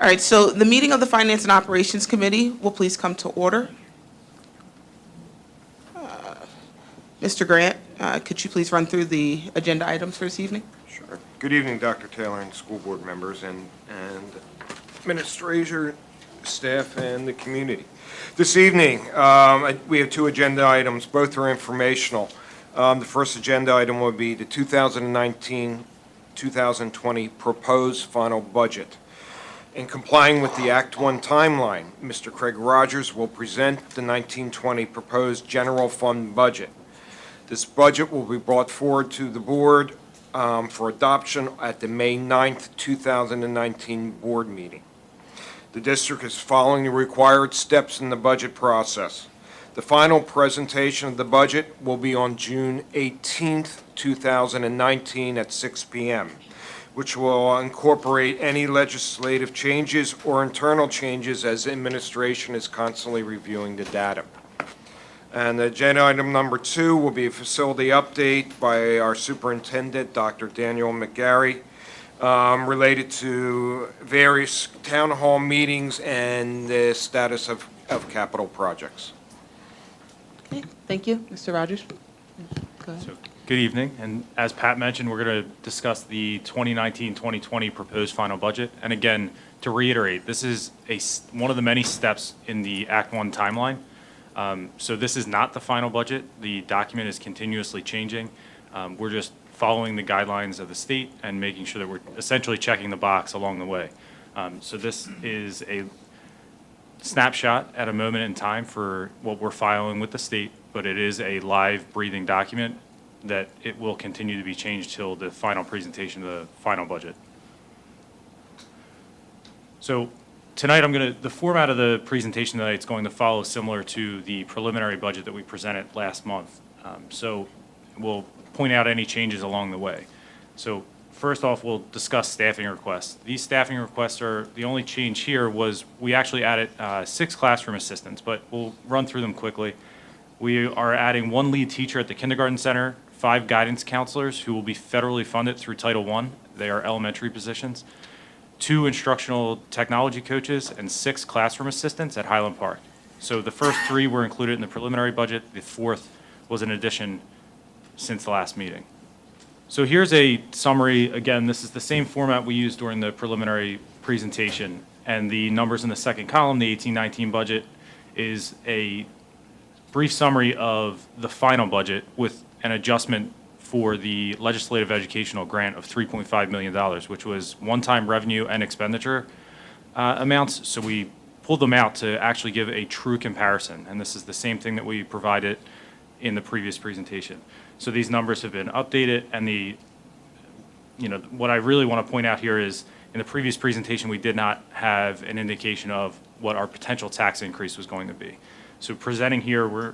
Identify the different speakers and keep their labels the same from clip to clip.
Speaker 1: All right, so the meeting of the Finance and Operations Committee will please come to order. Mr. Grant, could you please run through the agenda items for this evening?
Speaker 2: Sure. Good evening, Dr. Taylor and school board members and administrator, staff, and the community. This evening, we have two agenda items. Both are informational. The first agenda item will be the 2019-2020 proposed final budget. In complying with the Act 1 timeline, Mr. Craig Rogers will present the 1920 proposed general fund budget. This budget will be brought forward to the board for adoption at the May 9th, 2019 board meeting. The district is following the required steps in the budget process. The final presentation of the budget will be on June 18th, 2019 at 6 p.m., which will incorporate any legislative changes or internal changes as administration is constantly reviewing the data. And agenda item number 2 will be a facility update by our superintendent, Dr. Daniel McGarry, related to various town hall meetings and the status of capital projects.
Speaker 1: Okay, thank you. Mr. Rogers? Go ahead.
Speaker 3: So, good evening, and as Pat mentioned, we're going to discuss the 2019-2020 proposed final budget. And again, to reiterate, this is one of the many steps in the Act 1 timeline. So this is not the final budget. The document is continuously changing. We're just following the guidelines of the state and making sure that we're essentially checking the box along the way. So this is a snapshot at a moment in time for what we're filing with the state, but it is a live, breathing document that it will continue to be changed till the final presentation of the final budget. So tonight, the format of the presentation tonight is going to follow similar to the preliminary budget that we presented last month. So we'll point out any changes along the way. So first off, we'll discuss staffing requests. These staffing requests are, the only change here was we actually added 6 classroom assistants, but we'll run through them quickly. We are adding 1 lead teacher at the kindergarten center, 5 guidance counselors who will be federally funded through Title I. They are elementary positions. 2 instructional technology coaches, and 6 classroom assistants at Highland Park. So the first 3 were included in the preliminary budget. The 4th was an addition since the last meeting. So here's a summary. Again, this is the same format we used during the preliminary presentation. And the numbers in the second column, the 18-19 budget, is a brief summary of the final budget with an adjustment for the legislative educational grant of $3.5 million, which was one-time revenue and expenditure amounts. So we pulled them out to actually give a true comparison. And this is the same thing that we provided in the previous presentation. So these numbers have been updated, and what I really want to point out here is in the previous presentation, we did not have an indication of what our potential tax increase was going to be. So presenting here, we're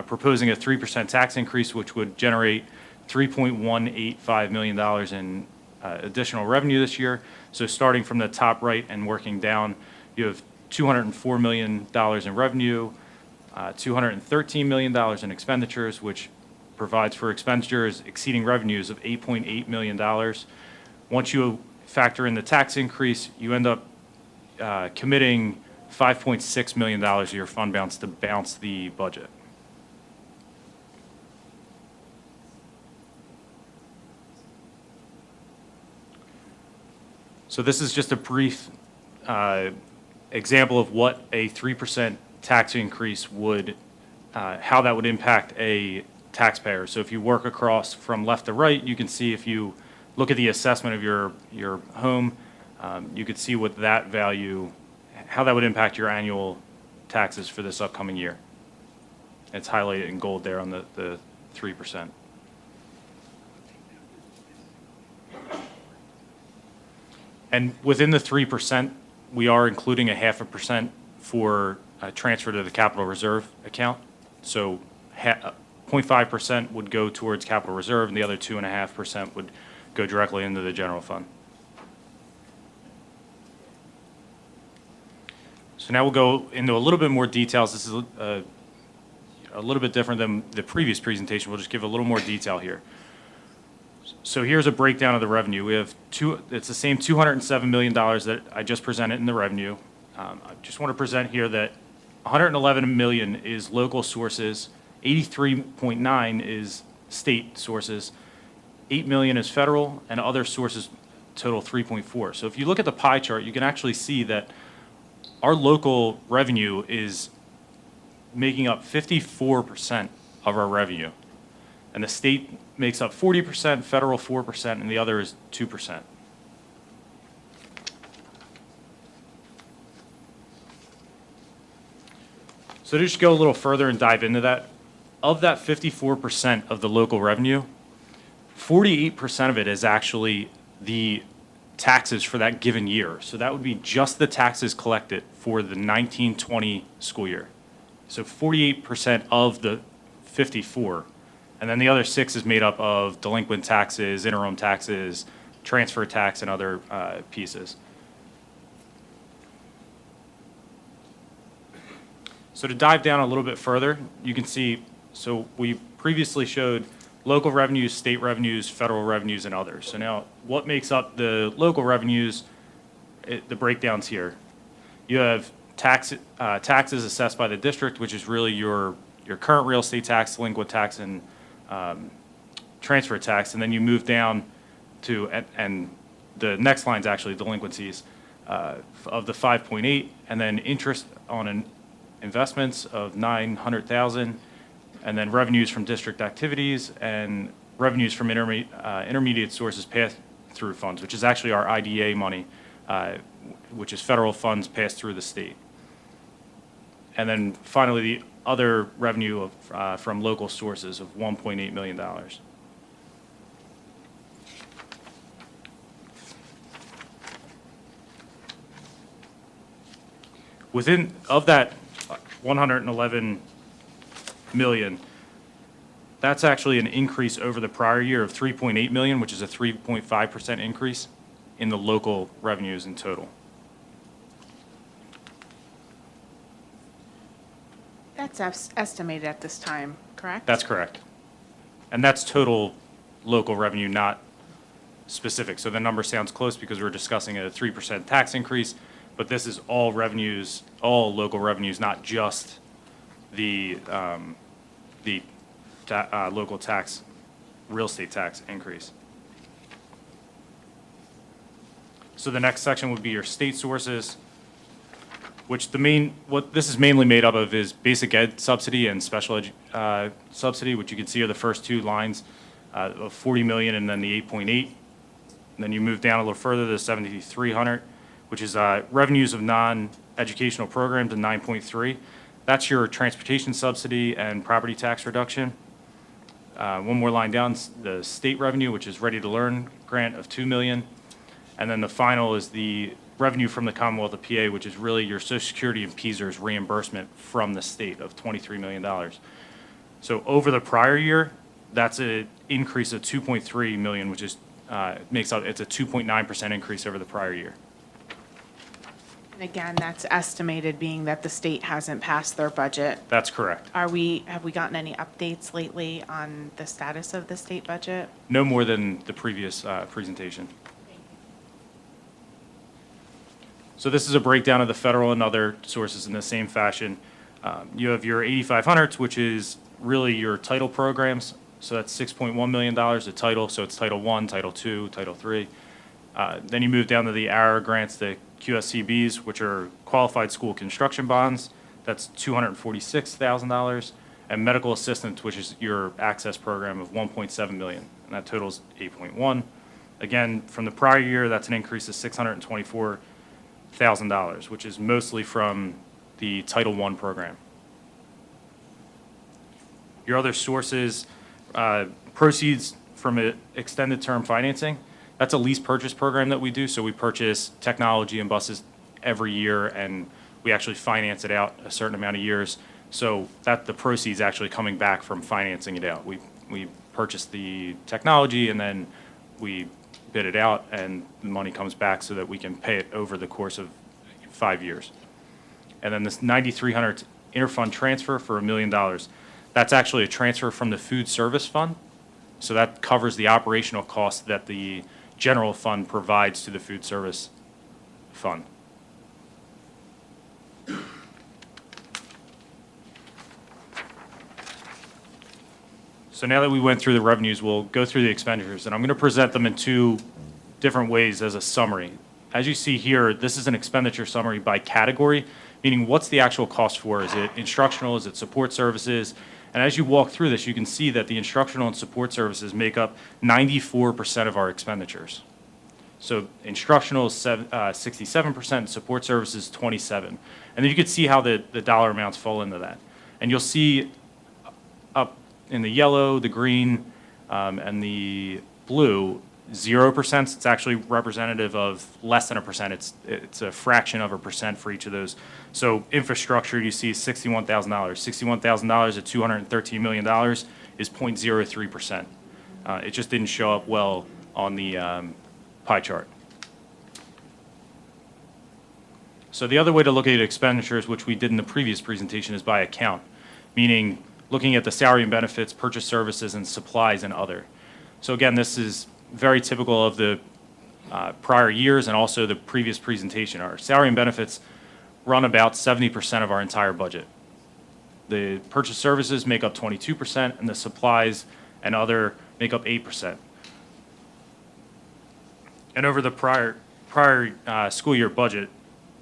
Speaker 3: proposing a 3% tax increase, which would generate $3.185 million in additional revenue this year. So starting from the top right and working down, you have $204 million in revenue, $213 million in expenditures, which provides for expenditures exceeding revenues of $8.8 million. Once you factor in the tax increase, you end up committing $5.6 million of your fund balance to balance the budget. So this is just a brief example of what a 3% tax increase would, how that would impact a taxpayer. So if you work across from left to right, you can see if you look at the assessment of your home, you could see what that value, how that would impact your annual taxes for this upcoming year. It's highlighted in gold there on the 3%. And within the 3%, we are including a 0.5% for transfer to the capital reserve account. So 0.5% would go towards capital reserve, and the other 2.5% would go directly into the general fund. So now we'll go into a little bit more details. This is a little bit different than the previous presentation. We'll just give a little more detail here. So here's a breakdown of the revenue. We have it's the same $207 million that I just presented in the revenue. I just want to present here that 111 million is local sources, 83.9 is state sources, 8 million is federal, and other sources total 3.4. So if you look at the pie chart, you can actually see that our local revenue is making up 54% of our revenue. And the state makes up 40%, federal 4%, and the other is 2%. So to just go a little further and dive into that, of that 54% of the local revenue, 48% of it is actually the taxes for that given year. So that would be just the taxes collected for the 1920 school year. So 48% of the 54. And then the other 6 is made up of delinquent taxes, interim taxes, transfer tax, and other pieces. So to dive down a little bit further, you can see, so we previously showed local revenues, state revenues, federal revenues, and others. So now, what makes up the local revenues, the breakdowns here? You have taxes assessed by the district, which is really your current real estate tax, delinquent tax, and transfer tax. And then you move down to, and the next line is actually delinquencies of the 5.8, and then interest on investments of 900,000, and then revenues from district activities and revenues from intermediate sources pass-through funds, which is actually our IDA money, which is federal funds passed through the state. And then finally, the other revenue from local sources of $1.8 million. Within of that 111 million, that's actually an increase over the prior year of 3.8 million, which is a 3.5% increase in the local revenues in total.
Speaker 4: That's estimated at this time, correct?
Speaker 3: That's correct. And that's total local revenue, not specific. So the number sounds close because we're discussing a 3% tax increase, but this is all revenues, all local revenues, not just the local tax, real estate tax increase. So the next section would be your state sources, which what this is mainly made up of is basic ed subsidy and special ed subsidy, which you can see are the first two lines of 40 million and then the 8.8. And then you move down a little further to 7,300, which is revenues of non-educational programs of 9.3. That's your transportation subsidy and property tax reduction. One more line down, the state revenue, which is Ready to Learn grant of 2 million. And then the final is the revenue from the Commonwealth of PA, which is really your Social Security and PSERS reimbursement from the state of $23 million. So over the prior year, that's an increase of 2.3 million, which is it's a 2.9% increase over the prior year.
Speaker 4: And again, that's estimated, being that the state hasn't passed their budget.
Speaker 3: That's correct.
Speaker 4: Have we gotten any updates lately on the status of the state budget?
Speaker 3: No more than the previous presentation. So this is a breakdown of the federal and other sources in the same fashion. You have your 8,500s, which is really your title programs. So that's $6.1 million a title. So it's Title I, Title II, Title III. Then you move down to the ARA grants, the QSCBs, which are qualified school construction bonds. That's $246,000. And medical assistance, which is your access program of 1.7 million. And that totals 8.1. Again, from the prior year, that's an increase of $624,000, which is mostly from the Title I program. Your other sources, proceeds from extended term financing. That's a lease purchase program that we do. So we purchase technology and buses every year, and we actually finance it out a certain amount of years. So that the proceeds actually coming back from financing it out. We purchase the technology, and then we bid it out, and the money comes back so that we can pay it over the course of 5 years. And then this 9,300 interfund transfer for $1 million. That's actually a transfer from the food service fund So that covers the operational costs that the general fund provides to the food service fund. So now that we went through the revenues, we'll go through the expenditures, and I'm going to present them in two different ways as a summary. As you see here, this is an expenditure summary by category, meaning what's the actual cost for? Is it instructional? Is it support services? And as you walk through this, you can see that the instructional and support services make up 94% of our expenditures. So instructional is 67%, support services 27%. And then you can see how the dollar amounts fall into that. And you'll see up in the yellow, the green, and the blue, 0%. It's actually representative of less than a percent. It's a fraction of a percent for each of those. So infrastructure, you see $61,000. $61,000 at $213 million is 0.03%. It just didn't show up well on the pie chart. So the other way to look at expenditures, which we did in the previous presentation, is by account, meaning looking at the salary and benefits, purchase services, and supplies and other. So again, this is very typical of the prior years and also the previous presentation. Our salary and benefits run about 70% of our entire budget. The purchase services make up 22%, and the supplies and other make up 8%. And over the prior school year budget,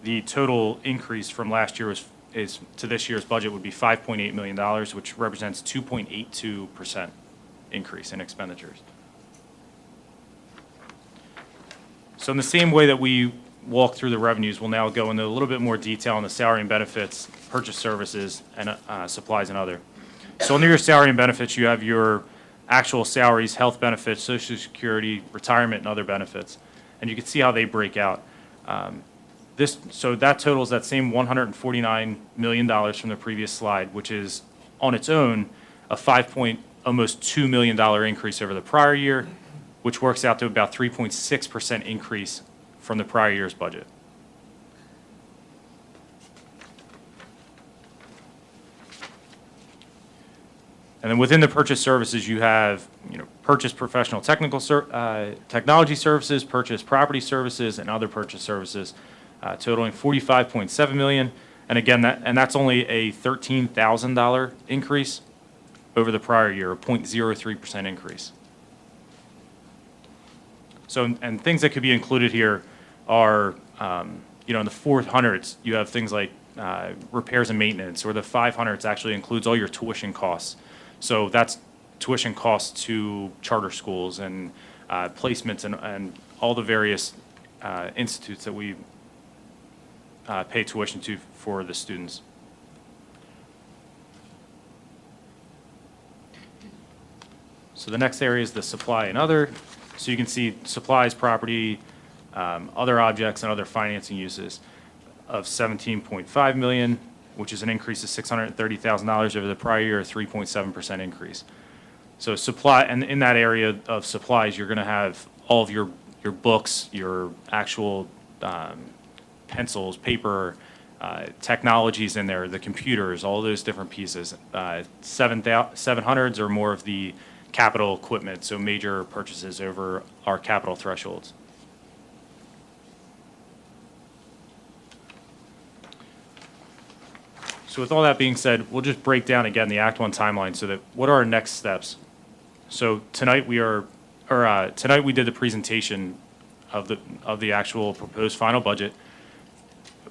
Speaker 3: the total increase from last year is to this year's budget would be $5.8 million, which represents 2.82% increase in expenditures. So in the same way that we walk through the revenues, we'll now go into a little bit more detail on the salary and benefits, purchase services, and supplies and other. So under your salary and benefits, you have your actual salaries, health benefits, Social Security, retirement, and other benefits. And you can see how they break out. So that totals that same $149 million from the previous slide, which is on its own a almost $2 million increase over the prior year, which works out to about 3.6% increase from the prior year's budget. And then within the purchase services, you have, purchase professional technology services, purchase property services, and other purchase services, totaling $45.7 million. And again, that's only a $13,000 increase over the prior year, a 0.03% increase. So, and things that could be included here are, in the 400s, you have things like repairs and maintenance, or the 500s actually includes all your tuition costs. So that's tuition costs to charter schools and placements and all the various institutes that we pay tuition to for the students. So the next area is the supply and other. So you can see supplies, property, other objects, and other financing uses of $17.5 million, which is an increase of $630,000 over the prior year, a 3.7% increase. So supply, and in that area of supplies, you're going to have all of your books, your actual pencils, paper, technologies in there, the computers, all those different pieces. 700s or more of the capital equipment, so major purchases over our capital thresholds. So with all that being said, we'll just break down again the Act 1 timeline so that what are our next steps? So tonight we did the presentation of the actual proposed final budget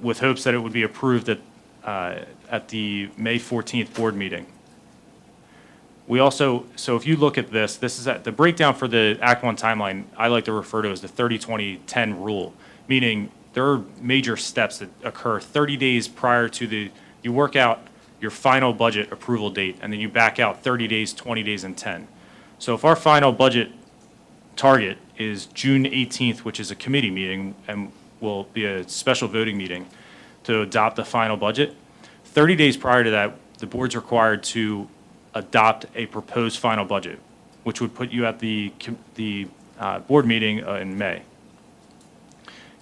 Speaker 3: with hopes that it would be approved at the May 14th board meeting. We also, so if you look at this is the breakdown for the Act 1 timeline, I like to refer to as the 30-20-10 rule, meaning there are major steps that occur 30 days prior to you work out your final budget approval date, and then you back out 30 days, 20 days, and 10. So if our final budget target is June 18th, which is a committee meeting and will be a special voting meeting to adopt the final budget, 30 days prior to that, the board's required to adopt a proposed final budget, which would put you at the board meeting in May.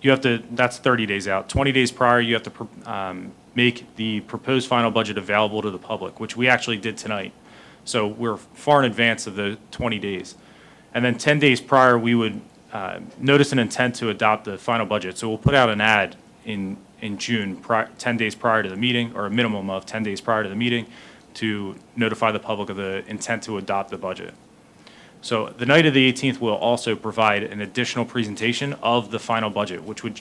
Speaker 3: That's 30 days out. 20 days prior, you have to make the proposed final budget available to the public, which we actually did tonight. So we're far in advance of the 20 days. And then 10 days prior, we would notice an intent to adopt the final budget. So we'll put out an ad in June, 10 days prior to the meeting, or a minimum of 10 days prior to the meeting, to notify the public of the intent to adopt the budget. So the night of the 18th, we'll also provide an additional presentation of the final budget, which would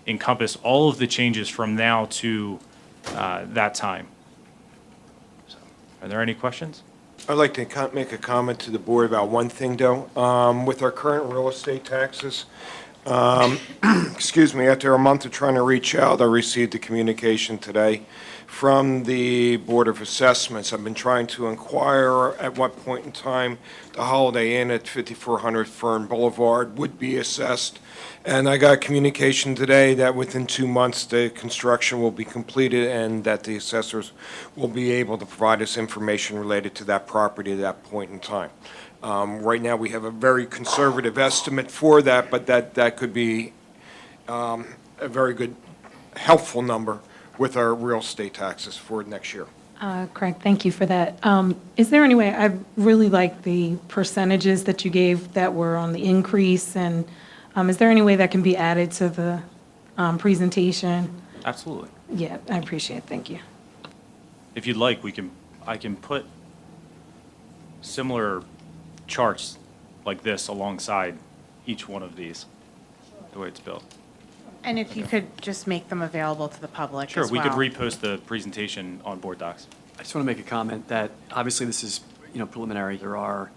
Speaker 3: encompass all of the changes from now to that time. So, are there any questions?
Speaker 2: I'd like to make a comment to the board about one thing, though. With our current real estate taxes, excuse me, after a month of trying to reach out, I received a communication today from the Board of Assessments. I've been trying to inquire at what point in time the Holiday Inn at 5400 Fern Boulevard would be assessed. And I got communication today that within 2 months, the construction will be completed and that the assessors will be able to provide us information related to that property at that point in time. Right now, we have a very conservative estimate for that, but that could be a very good, helpful number with our real estate taxes for next year.
Speaker 5: Craig, thank you for that. Is there any way, I really like the percentages that you gave that were on the increase, and is there any way that can be added to the presentation?
Speaker 3: Absolutely.
Speaker 5: Yeah, I appreciate it, thank you.
Speaker 3: If you'd like, I can put similar charts like this alongside each one of these, the way it's built.
Speaker 4: And if you could just make them available to the public as well.
Speaker 3: Sure, we could repost the presentation on Board Docs.
Speaker 6: I just want to make a comment that obviously this is, preliminary. There are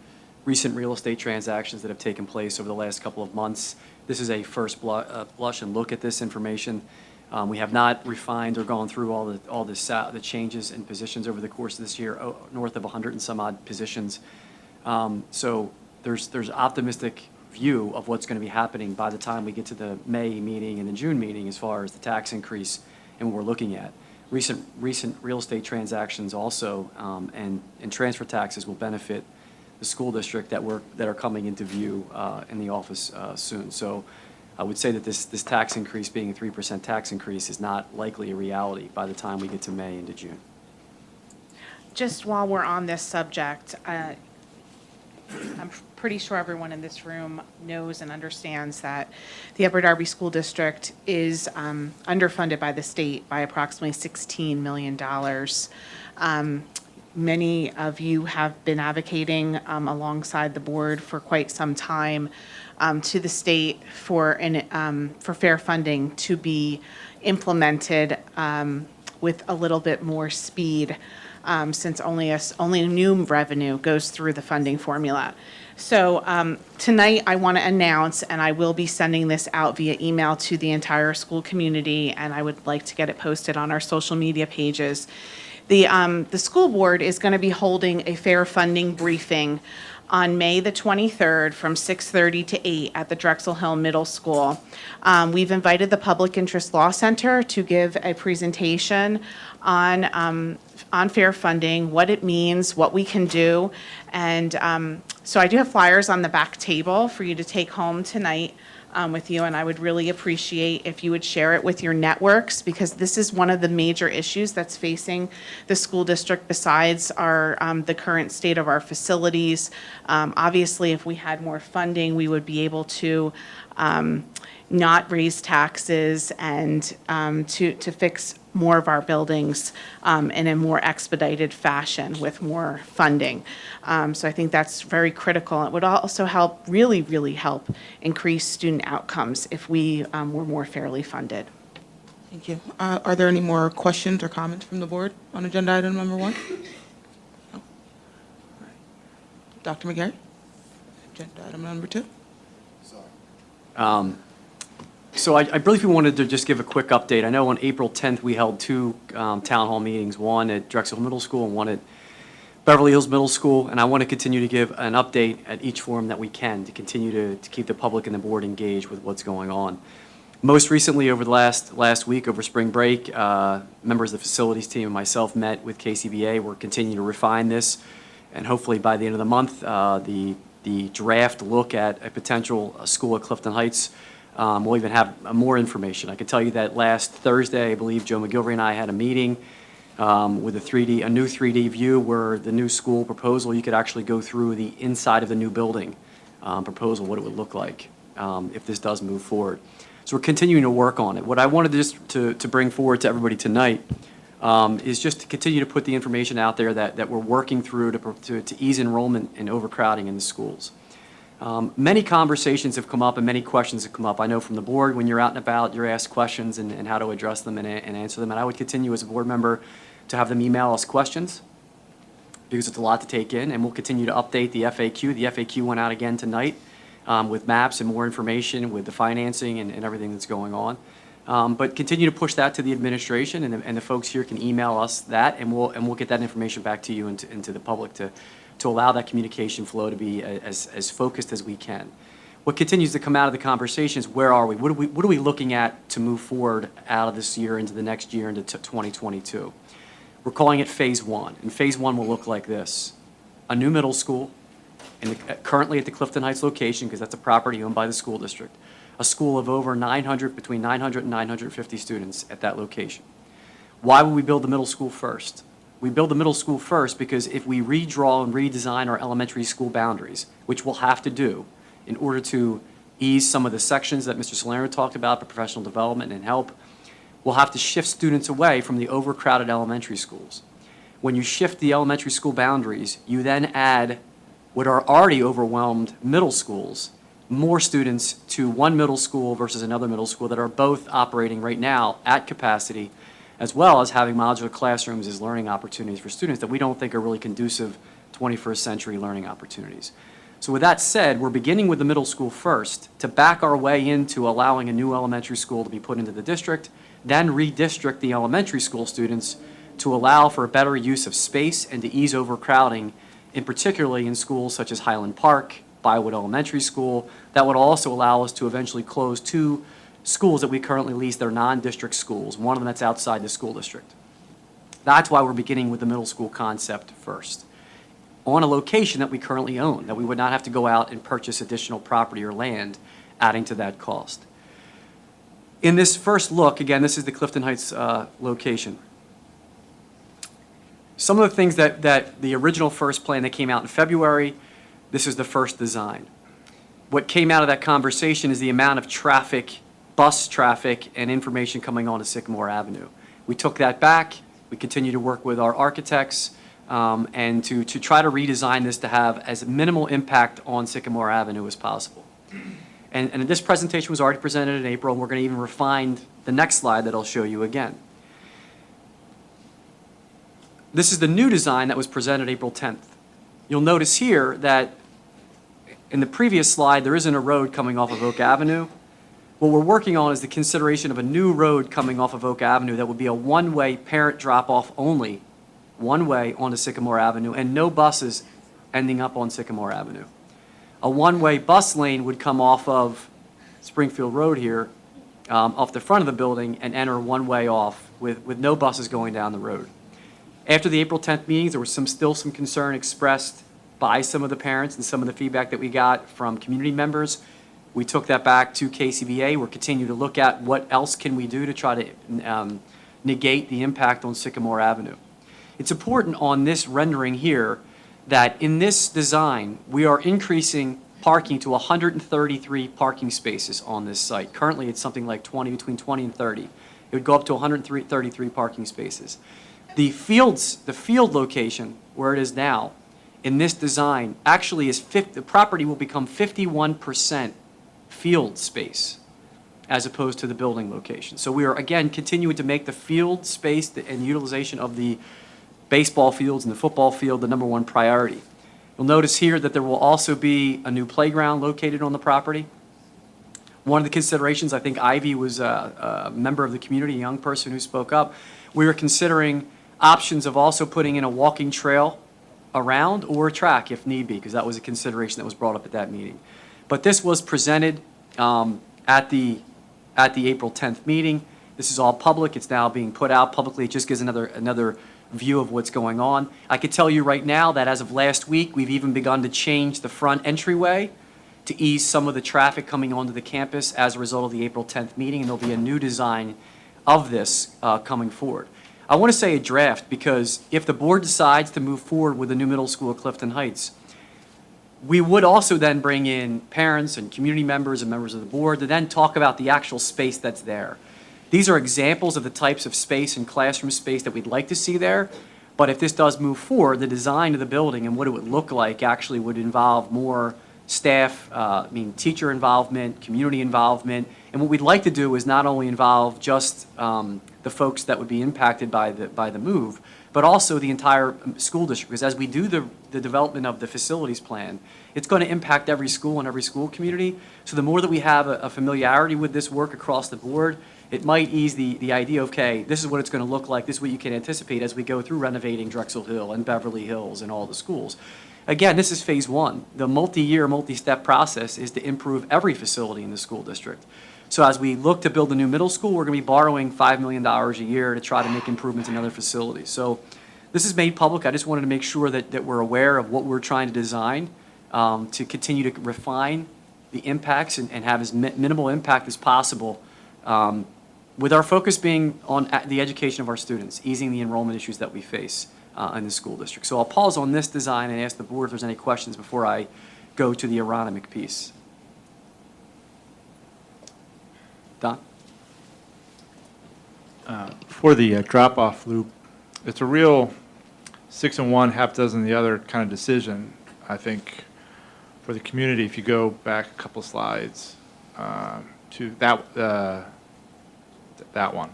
Speaker 6: recent real estate transactions that have taken place over the last couple of months. This is a first blush and look at this information. We have not refined or gone through all the changes in positions over the course of this year, north of 100 and some odd positions. So there's optimistic view of what's going to be happening by the time we get to the May meeting and the June meeting as far as the tax increase and what we're looking at. Recent real estate transactions also and transfer taxes will benefit the school district that are coming into view in the office soon. So I would say that this tax increase being a 3% tax increase is not likely a reality by the time we get to May into June.
Speaker 4: Just while we're on this subject, I'm pretty sure everyone in this room knows and understands that the Upper Darby School District is underfunded by the state by approximately $16 million. Many of you have been advocating alongside the board for quite some time to the state for fair funding to be implemented with a little bit more speed, since only new revenue goes through the funding formula. So tonight, I want to announce, and I will be sending this out via email to the entire school community, and I would like to get it posted on our social media pages. The school board is going to be holding a fair funding briefing on May the 23rd from 6:30 to 8 at the Drexel Hill Middle School. We've invited the Public Interest Law Center to give a presentation on fair funding, what it means, what we can do. And so I do have flyers on the back table for you to take home tonight with you, and I would really appreciate if you would share it with your networks, because this is one of the major issues that's facing the school district besides the current state of our facilities. Obviously, if we had more funding, we would be able to not raise taxes and to fix more of our buildings in a more expedited fashion with more funding. So I think that's very critical. It would also help, really, really help increase student outcomes if we were more fairly funded.
Speaker 1: Thank you. Are there any more questions or comments from the board on agenda item number 1? No. All right. Dr. McGarry? Agenda item number 2?
Speaker 6: So I briefly wanted to just give a quick update. I know on April 10th, we held 2 town hall meetings, one at Drexel Middle School and one at Beverly Hills Middle School, and I want to continue to give an update at each forum that we can to continue to keep the public and the board engaged with what's going on. Most recently, over the last week, over spring break, members of the facilities team and myself met with KCBA. We're continuing to refine this, and hopefully by the end of the month, the draft look at a potential school at Clifton Heights. We'll even have more information. I can tell you that last Thursday, I believe Joe McGilvery and I had a meeting with a new 3D view where the new school proposal, you could actually go through the inside of the new building proposal, what it would look like if this does move forward. So we're continuing to work on it. What I wanted to bring forward to everybody tonight is just to continue to put the information out there that we're working through to ease enrollment and overcrowding in the schools. Many conversations have come up and many questions have come up. I know from the board, when you're out and about, you're asked questions and how to address them and answer them. And I would continue as a board member to have them email us questions because it's a lot to take in, and we'll continue to update the FAQ. The FAQ went out again tonight with maps and more information with the financing and everything that's going on. But continue to push that to the administration, and the folks here can email us that, and we'll get that information back to you and to the public to allow that communication flow to be as focused as we can. What continues to come out of the conversations, where are we? What are we looking at to move forward out of this year into the next year, into 2022? We're calling it Phase 1, and Phase 1 will look like this. A new middle school, currently at the Clifton Heights location, because that's a property owned by the school district. A school of over 900, between 900 and 950 students at that location. Why would we build the middle school first? We build the middle school first because if we redraw and redesign our elementary school boundaries, which we'll have to do in order to ease some of the sections that Mr. Salerno talked about, the professional development and help, we'll have to shift students away from the overcrowded elementary schools. When you shift the elementary school boundaries, you then add what are already overwhelmed middle schools, more students to one middle school versus another middle school that are both operating right now at capacity, as well as having modular classrooms as learning opportunities for students that we don't think are really conducive 21st century learning opportunities. So with that said, we're beginning with the middle school first to back our way into allowing a new elementary school to be put into the district, then redistrict the elementary school students to allow for a better use of space and to ease overcrowding, in particularly in schools such as Highland Park, Biowood Elementary School. That would also allow us to eventually close 2 schools that we currently lease. They're non-district schools, one of them that's outside the school district. That's why we're beginning with the middle school concept first, on a location that we currently own, that we would not have to go out and purchase additional property or land, adding to that cost. In this first look, again, this is the Clifton Heights location. Some of the things that the original first plan that came out in February, this is the first design. What came out of that conversation is the amount of traffic, bus traffic, and information coming onto Sycamore Avenue. We took that back. We continue to work with our architects and to try to redesign this to have as minimal impact on Sycamore Avenue as possible. And this presentation was already presented in April, and we're going to even refine the next slide that I'll show you again. This is the new design that was presented April 10th. You'll notice here that in the previous slide, there isn't a road coming off of Oak Avenue. What we're working on is the consideration of a new road coming off of Oak Avenue that would be a one-way parent drop-off only, one way onto Sycamore Avenue, and no buses ending up on Sycamore Avenue. A one-way bus lane would come off of Springfield Road here, off the front of the building, and enter one way off with no buses going down the road. After the April 10th meetings, there was still some concern expressed by some of the parents and some of the feedback that we got from community members. We took that back to KCBA. We're continuing to look at what else can we do to try to negate the impact on Sycamore Avenue. It's important on this rendering here that in this design, we are increasing parking to 133 parking spaces on this site. Currently, it's something like between 20 and 30. It would go up to 133 parking spaces. The field location, where it is now, in this design, actually is the property will become 51% field space as opposed to the building location. So we are, again, continuing to make the field space and utilization of the baseball fields and the football field the #1 priority. You'll notice here that there will also be a new playground located on the property. One of the considerations, I think Ivy was a member of the community, a young person who spoke up, we were considering options of also putting in a walking trail around or a track if need be, because that was a consideration that was brought up at that meeting. But this was presented at the April 10th meeting. This is all public. It's now being put out publicly. It just gives another view of what's going on. I could tell you right now that as of last week, we've even begun to change the front entryway to ease some of the traffic coming onto the campus as a result of the April 10th meeting, and there'll be a new design of this coming forward. I want to say a draft, because if the board decides to move forward with the new middle school at Clifton Heights, we would also then bring in parents and community members and members of the board to then talk about the actual space that's there. These are examples of the types of space and classroom space that we'd like to see there. But if this does move forward, the design of the building and what it would look like actually would involve more staff, teacher involvement, community involvement. And what we'd like to do is not only involve just the folks that would be impacted by the move, but also the entire school district. Because as we do the development of the facilities plan, it's going to impact every school and every school community. So the more that we have a familiarity with this work across the board, it might ease the idea of, okay, this is what it's going to look like, this is what you can anticipate as we go through renovating Drexel Hill and Beverly Hills and all the schools. Again, this is phase one. The multi-year, multi-step process is to improve every facility in the school district. So as we look to build a new middle school, we're going to be borrowing $5 million a year to try to make improvements in other facilities. So this is made public. I just wanted to make sure that we're aware of what we're trying to design to continue to refine the impacts and have as minimal impact as possible, with our focus being on the education of our students, easing the enrollment issues that we face in the school district. So I'll pause on this design and ask the board if there's any questions before I go to the agronomic piece. Don?
Speaker 7: For the drop-off loop, it's a real 6 and 1, half dozen the other kind of decision, I think, for the community. If you go back a couple slides to that one.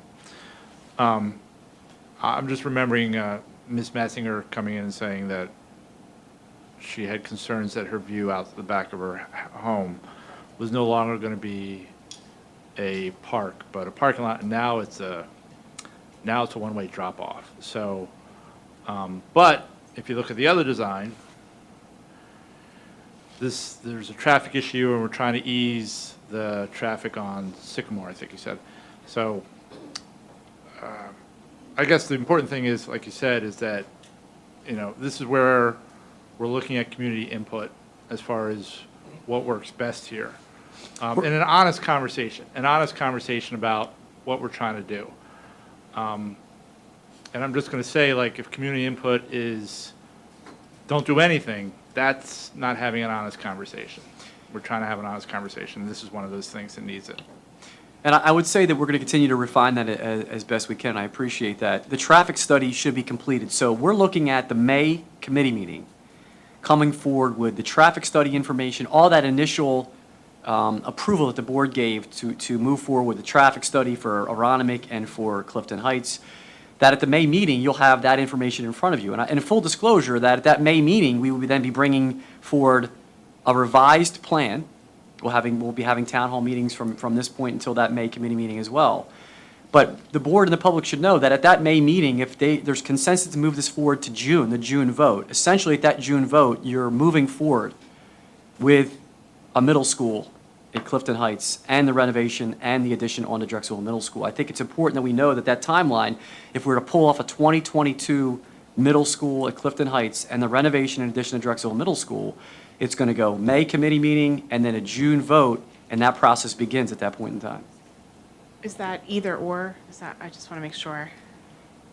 Speaker 7: I'm just remembering Ms. Massinger coming in and saying that she had concerns that her view out the back of her home was no longer going to be a park, but a parking lot. And now it's a one-way drop-off. So, but if you look at the other design, there's a traffic issue, and we're trying to ease the traffic on Sycamore, I think you said. So, I guess the important thing is, like you said, is that, this is where we're looking at community input as far as what works best here. And an honest conversation about what we're trying to do. And I'm just going to say, like, if community input is don't do anything, that's not having an honest conversation. We're trying to have an honest conversation. This is one of those things that needs it.
Speaker 6: And I would say that we're going to continue to refine that as best we can. I appreciate that. The traffic study should be completed. So we're looking at the May committee meeting, coming forward with the traffic study information, all that initial approval that the board gave to move forward with the traffic study for Aronimink and for Clifton Heights, that at the May meeting, you'll have that information in front of you. And in full disclosure, that at that May meeting, we will then be bringing forward a revised plan. We'll be having town hall meetings from this point until that May committee meeting as well. But the board and the public should know that at that May meeting, if there's consensus to move this forward to June, the June vote, essentially at that June vote, you're moving forward with a middle school at Clifton Heights and the renovation and the addition onto Drexel Middle School. I think it's important that we know that timeline, if we're to pull off a 2022 middle school at Clifton Heights and the renovation and addition to Drexel Middle School, it's going to go May committee meeting and then a June vote, and that process begins at that point in time.
Speaker 4: Is that either or? I just want to make sure.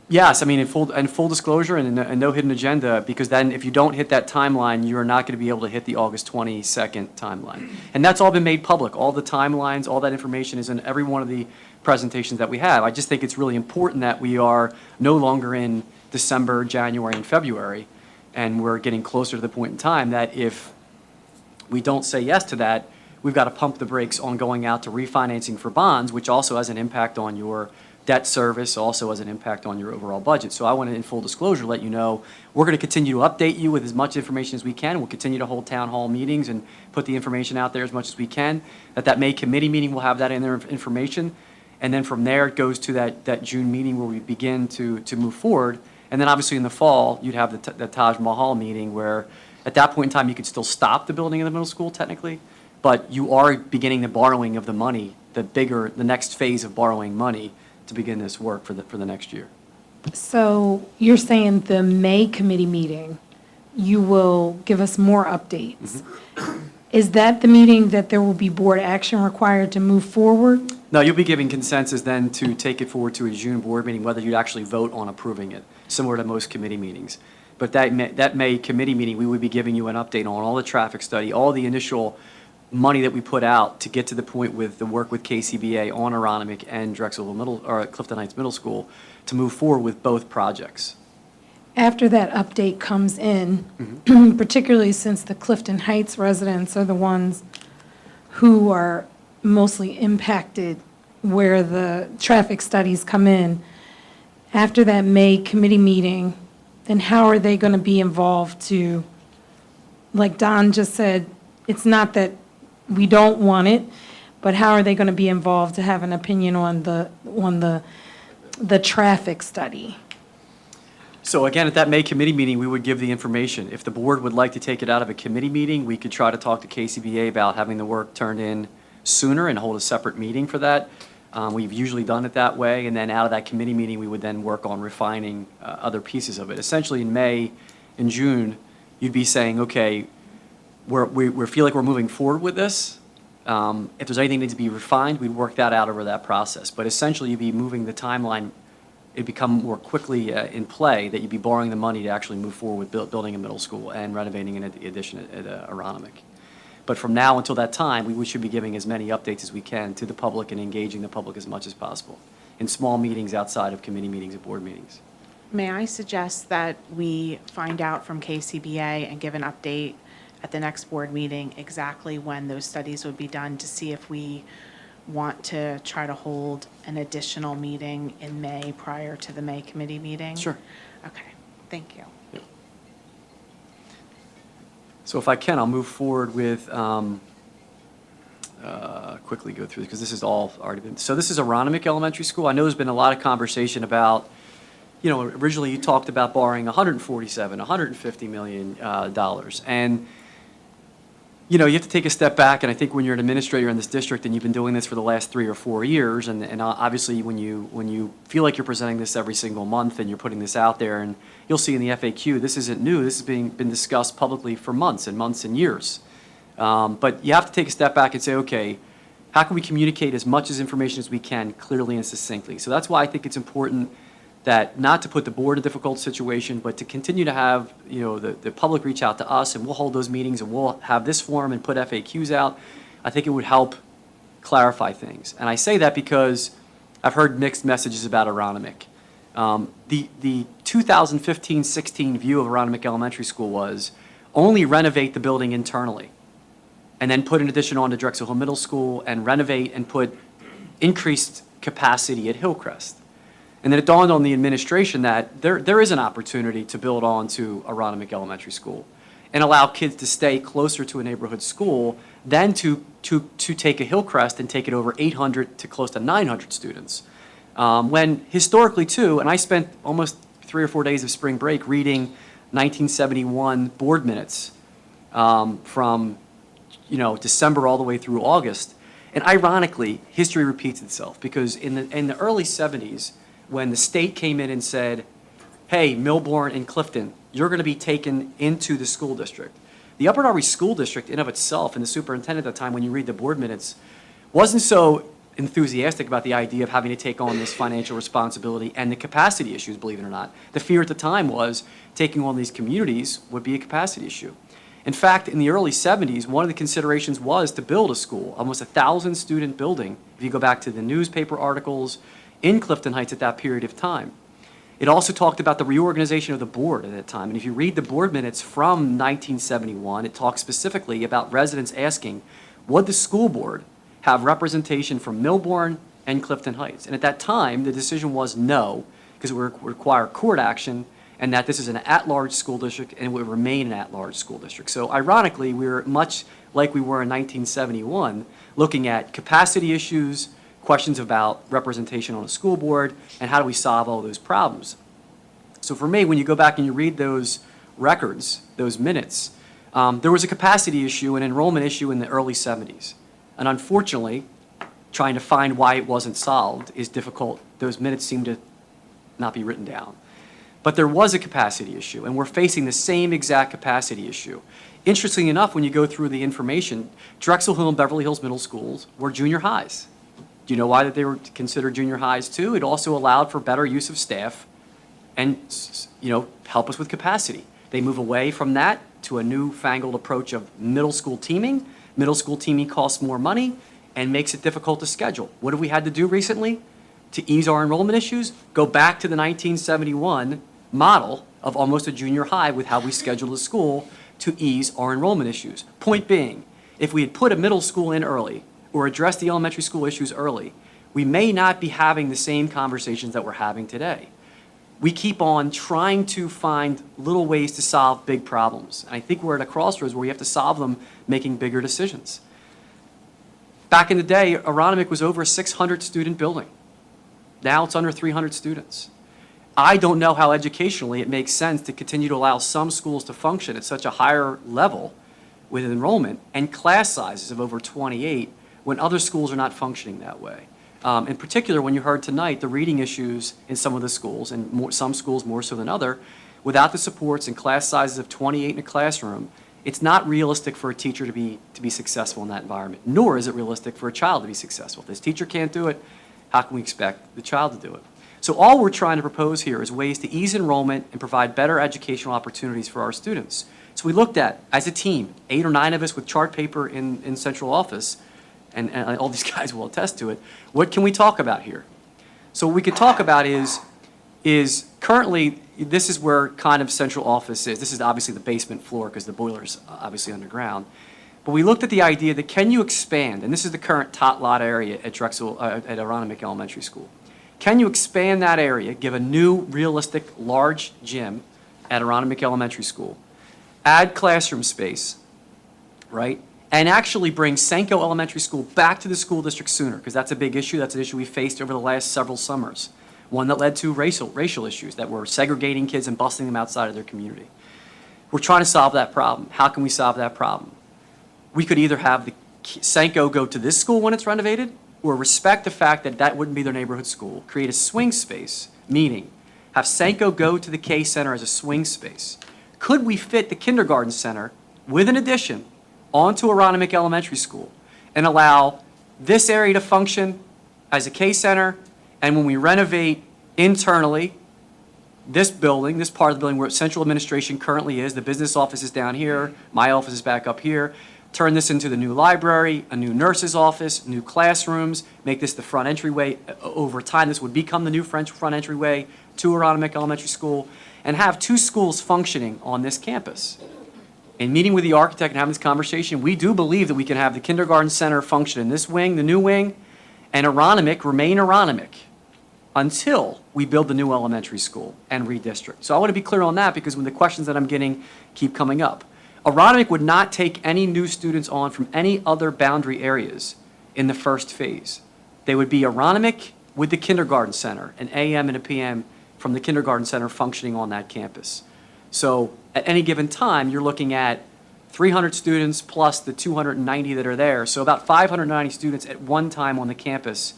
Speaker 6: Yes, in full disclosure and no hidden agenda, because then if you don't hit that timeline, you're not going to be able to hit the August 22nd timeline. And that's all been made public. All the timelines, all that information is in every one of the presentations that we have. I just think it's really important that we are no longer in December, January, and February, and we're getting closer to the point in time that if we don't say yes to that, we've got to pump the brakes on going out to refinancing for bonds, which also has an impact on your debt service, also has an impact on your overall budget. So I want to, in full disclosure, let you know we're going to continue to update you with as much information as we can. We'll continue to hold town hall meetings and put the information out there as much as we can. That May committee meeting will have that in there information. And then from there, it goes to that June meeting where we begin to move forward. And then obviously in the fall, you'd have the Taj Mahal meeting where at that point in time, you could still stop the building of the middle school technically, but you are beginning the borrowing of the money, the next phase of borrowing money to begin this work for the next year.
Speaker 5: So you're saying the May committee meeting, you will give us more updates? Is that the meeting that there will be board action required to move forward?
Speaker 6: No, you'll be giving consensus then to take it forward to a June board meeting, whether you'd actually vote on approving it, similar to most committee meetings. But that May committee meeting, we would be giving you an update on all the traffic study, all the initial money that we put out to get to the point with the work with KCBA on Aronimink and Clifton Heights Middle School to move forward with both projects.
Speaker 5: After that update comes in, particularly since the Clifton Heights residents are the ones who are mostly impacted where the traffic studies come in, after that May committee meeting, then how are they going to be involved to, like Don just said, it's not that we don't want it, but how are they going to be involved to have an opinion on the traffic study?
Speaker 6: So again, at that May committee meeting, we would give the information. If the board would like to take it out of a committee meeting, we could try to talk to KCBA about having the work turned in sooner and hold a separate meeting for that. We've usually done it that way, and then out of that committee meeting, we would then work on refining other pieces of it. Essentially, in May and June, you'd be saying, okay, we feel like we're moving forward with this. If there's anything that needs to be refined, we'd work that out over that process. But essentially, you'd be moving the timeline. It'd become more quickly in play that you'd be borrowing the money to actually move forward with building a middle school and renovating an addition at Aronimink. But from now until that time, we should be giving as many updates as we can to the public and engaging the public as much as possible in small meetings outside of committee meetings and board meetings.
Speaker 4: May I suggest that we find out from KCBA and give an update at the next board meeting exactly when those studies would be done to see if we want to try to hold an additional meeting in May prior to the May committee meeting?
Speaker 6: Sure.
Speaker 4: Okay, thank you.
Speaker 6: So if I can, I'll move forward with, quickly go through, because this is all already been, so this is Aronimink Elementary School. I know there's been a lot of conversation about, originally you talked about borrowing $150 million. And, you have to take a step back, and I think when you're an administrator in this district and you've been doing this for the last 3 or 4 years, and obviously when you feel like you're presenting this every single month and you're putting this out there, and you'll see in the FAQ, this isn't new, this has been discussed publicly for months and years. But you have to take a step back and say, okay, how can we communicate as much information as we can clearly and succinctly? So that's why I think it's important that not to put the board in a difficult situation, but to continue to have, the public reach out to us, and we'll hold those meetings, and we'll have this forum and put FAQs out. I think it would help clarify things. And I say that because I've heard mixed messages about Aronimink. The 2015-16 view of Aronimink Elementary School was only renovate the building internally, and then put an addition on to Drexel Hill Middle School, and renovate and put increased capacity at Hillcrest. And then it dawned on the administration that there is an opportunity to build on to Aronimink Elementary School and allow kids to stay closer to a neighborhood school than to take a Hillcrest and take it over 800 to close to 900 students. When historically, too, and I spent almost 3 or 4 days of spring break reading 1971 board minutes from December all the way through August. And ironically, history repeats itself, because in the early 70s, when the state came in and said, hey, Millbourne and Clifton, you're going to be taken into the school district. The Upper Darby School District in of itself, and the superintendent at the time, when you read the board minutes, wasn't so enthusiastic about the idea of having to take on this financial responsibility and the capacity issues, believe it or not. The fear at the time was taking on these communities would be a capacity issue. In fact, in the early 70s, one of the considerations was to build a school, almost 1,000-student building, if you go back to the newspaper articles in Clifton Heights at that period of time. It also talked about the reorganization of the board at that time. And if you read the board minutes from 1971, it talks specifically about residents asking, would the school board have representation from Millbourne and Clifton Heights? And at that time, the decision was no, because it would require court action, and that this is an at-large school district and it would remain an at-large school district. So ironically, we were much like we were in 1971, looking at capacity issues, questions about representation on a school board, and how do we solve all those problems. So for me, when you go back and you read those records, those minutes, there was a capacity issue, an enrollment issue in the early 70s. And unfortunately, trying to find why it wasn't solved is difficult. Those minutes seem to not be written down. But there was a capacity issue, and we're facing the same exact capacity issue. Interestingly enough, when you go through the information, Drexel Hill and Beverly Hills Middle Schools were junior highs. Do you know why that they were considered junior highs too? It also allowed for better use of staff and, help us with capacity. They move away from that to a newfangled approach of middle school teaming. Middle school teaming costs more money and makes it difficult to schedule. What have we had to do recently to ease our enrollment issues? Go back to the 1971 model of almost a junior high with how we schedule the school to ease our enrollment issues. Point being, if we had put a middle school in early or addressed the elementary school issues early, we may not be having the same conversations that we're having today. We keep on trying to find little ways to solve big problems. And I think we're at a crossroads where we have to solve them making bigger decisions. Back in the day, Aronimink was over a 600-student building. Now it's under 300 students. I don't know how educationally it makes sense to continue to allow some schools to function at such a higher level with enrollment and class sizes of over 28 when other schools are not functioning that way. In particular, when you heard tonight, the reading issues in some of the schools, and some schools more so than other, without the supports and class sizes of 28 in a classroom, it's not realistic for a teacher to be successful in that environment, nor is it realistic for a child to be successful. If this teacher can't do it, how can we expect the child to do it? So all we're trying to propose here is ways to ease enrollment and provide better educational opportunities for our students. So we looked at, as a team, 8 or 9 of us with chart paper in central office, and all these guys will attest to it, what can we talk about here? So what we could talk about is currently, this is where kind of central office is. This is obviously the basement floor because the boiler's obviously underground. But we looked at the idea that can you expand, and this is the current tot lot area at Aronimink Elementary School. Can you expand that area, give a new, realistic, large gym at Aronimink Elementary School, add classroom space, right? And actually bring Senko Elementary School back to the school district sooner, because that's a big issue. That's an issue we faced over the last several summers. One that led to racial issues that were segregating kids and busing them outside of their community. We're trying to solve that problem. How can we solve that problem? We could either have the Senko go to this school when it's renovated, or respect the fact that that wouldn't be their neighborhood school. Create a swing space, meaning have Senko go to the K Center as a swing space. Could we fit the kindergarten center with an addition onto Aronimink Elementary School and allow this area to function as a K Center, and when we renovate internally, this building, this part of the building where central administration currently is, the business office is down here, my office is back up here, turn this into the new library, a new nurse's office, new classrooms, make this the front entryway. Over time, this would become the new front entryway to Aronimink Elementary School, and have 2 schools functioning on this campus. In meeting with the architect and having this conversation, we do believe that we can have the kindergarten center function in this wing, the new wing, and Aronimink remain Aronimink until we build the new elementary school and redistrict. So I want to be clear on that, because when the questions that I'm getting keep coming up. Aronimink would not take any new students on from any other boundary areas in the first phase. They would be Aronimink with the kindergarten center, an AM and a PM from the kindergarten center functioning on that campus. So at any given time, you're looking at 300 students plus the 290 that are there. So about 590 students at one time on the campus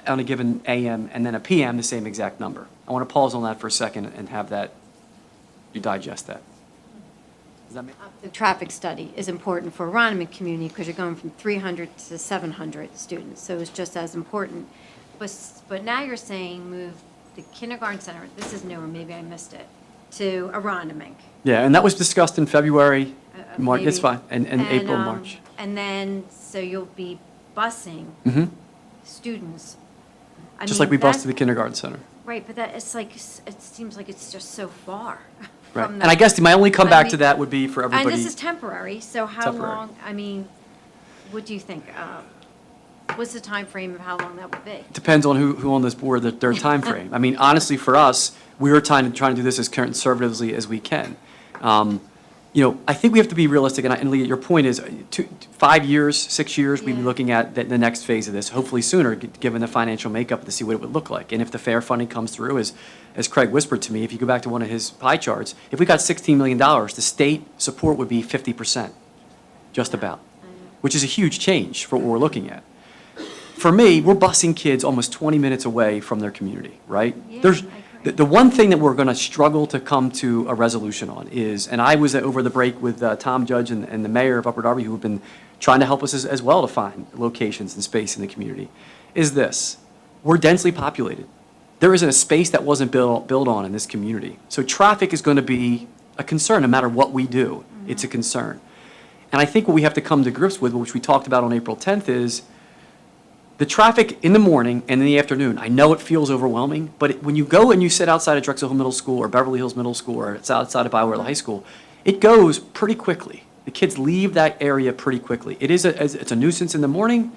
Speaker 6: on a given AM, and then a PM, the same exact number. I want to pause on that for a second and have that, you digest that. Does that make
Speaker 8: The traffic study is important for Aronimink community because you're going from 300 to 700 students, so it's just as important. But now you're saying move the kindergarten center, this is new, or maybe I missed it, to Aronimink.
Speaker 6: Yeah, and that was discussed in February, March, it's
Speaker 8: maybe.
Speaker 6: fine, and April, March.
Speaker 8: And then, so you'll be busing
Speaker 6: Mhm.
Speaker 8: students. I
Speaker 6: Just
Speaker 8: mean,
Speaker 6: like we bused
Speaker 8: that-
Speaker 6: to the kindergarten center.
Speaker 8: Right, but that, it's like, it seems like it's just so far.
Speaker 6: Right.
Speaker 8: from
Speaker 6: And I
Speaker 8: the-
Speaker 6: guess my only
Speaker 8: I
Speaker 6: comeback to
Speaker 8: mean-
Speaker 6: that would be for
Speaker 8: And
Speaker 6: everybody.
Speaker 8: this is temporary, so how
Speaker 6: Temporary.
Speaker 8: long, I mean, what do you think? What's the time frame of how long that would be?
Speaker 6: Depends on who on this board, their time frame. I mean, honestly, for us, we were trying to do this as conservatively as we can. I think we have to be realistic, and Leah, your point is 5 years, 6 years, we'd be
Speaker 8: Yeah.
Speaker 6: looking at the next phase of this, hopefully sooner, given the financial makeup, to see what it would look like. And if the fair funding comes through, as Craig whispered to me, if you go back to one of his pie charts, if we got $16 million, the state support would be 50%, just about, which is a huge change for what we're looking at. For me, we're busing kids almost 20 minutes away from their community, right?
Speaker 8: Yeah,
Speaker 6: There's
Speaker 8: I agree.
Speaker 6: the one thing that we're going to struggle to come to a resolution on is, and I was over the break with Tom Judge and the mayor of Upper Darby, who have been trying to help us as well to find locations and space in the community, is this. We're densely populated. There isn't a space that wasn't built on in this community. So traffic is going to be a concern no matter what we do. It's a concern. And I think what we have to come to grips with, which we talked about on April 10th, is the traffic in the morning and in the afternoon. I know it feels overwhelming, but when you go and you sit outside of Drexel Hill Middle School or Beverly Hills Middle School or it's outside of Biowa High School, it goes pretty quickly. The kids leave that area pretty quickly. It's a nuisance in the morning,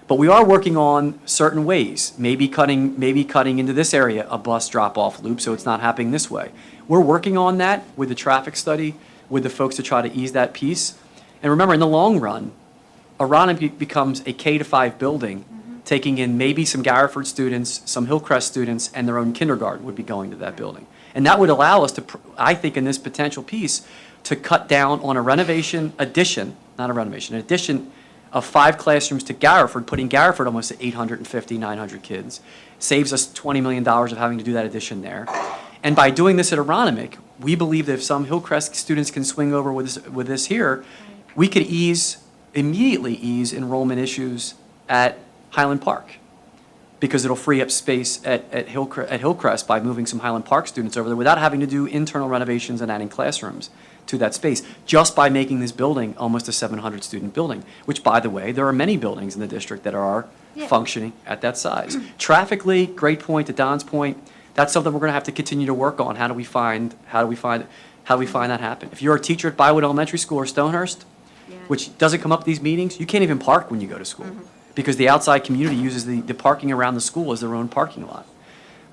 Speaker 6: but we are working on certain ways. Maybe cutting into this area a bus drop-off loop so it's not happening this way. We're working on that with the traffic study, with the folks to try to ease that piece. And remember, in the long run, Aronimink becomes a K-5 building, taking in maybe some Garriford students, some Hillcrest students, and their own kindergarten would be going to that building. And that would allow us to, I think, in this potential piece, to cut down on an addition of 5 classrooms to Garriford, putting Garriford almost at 850, 900 kids. Saves us $20 million of having to do that addition there. And by doing this at Aronimink, we believe that if some Hillcrest students can swing over with this here, we could immediately ease enrollment issues at Highland Park, because it'll free up space at Hillcrest by moving some Highland Park students over there without having to do internal renovations and adding classrooms to that space, just by making this building almost a 700-student building, which, by the way, there are many buildings in the district that are functioning at that size. Traffically, great point, to Don's point, that's something we're going to have to continue to work on. How do we find that happen? If you're a teacher at Biowood Elementary School or Stonehurst, which doesn't come up at these meetings, you can't even park when you go to school, because the outside community uses the parking around the school as their own parking lot.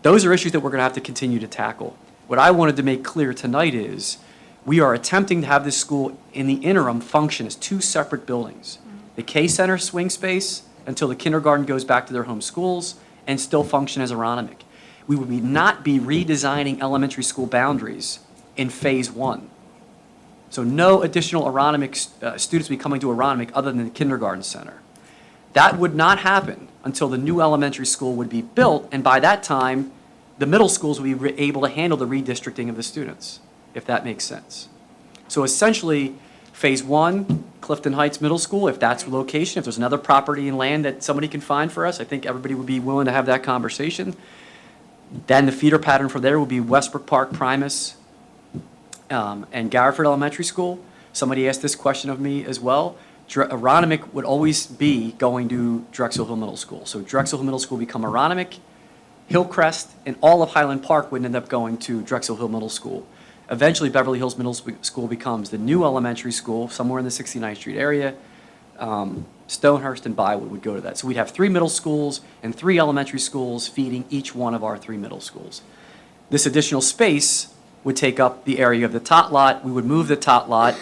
Speaker 6: Those are issues that we're going to have to continue to tackle. What I wanted to make clear tonight is we are attempting to have this school in the interim function as 2 separate buildings. The K Center swing space until the kindergarten goes back to their home schools and still function as Aronimink. We would not be redesigning elementary school boundaries in phase 1. So no additional Aronimink students will be coming to Aronimink other than the kindergarten center. That would not happen until the new elementary school would be built, and by that time, the middle schools will be able to handle the redistricting of the students, if that makes sense. So essentially, phase 1, Clifton Heights Middle School, if that's the location, if there's another property and land that somebody can find for us, I think everybody would be willing to have that conversation. Then the feeder pattern from there will be Westbrook Park, Primus, and Garriford Elementary School. Somebody asked this question of me as well. Aronimink would always be going to Drexel Hill Middle School. So Drexel Hill Middle School become Aronimink, Hillcrest, and all of Highland Park would end up going to Drexel Hill Middle School. Eventually, Beverly Hills Middle School becomes the new elementary school, somewhere in the 69th Street area. Stonehurst and Biowood would go to that. So we'd have 3 middle schools and 3 elementary schools feeding each one of our 3 middle schools. This additional space would take up the area of the tot lot. We would move the tot lot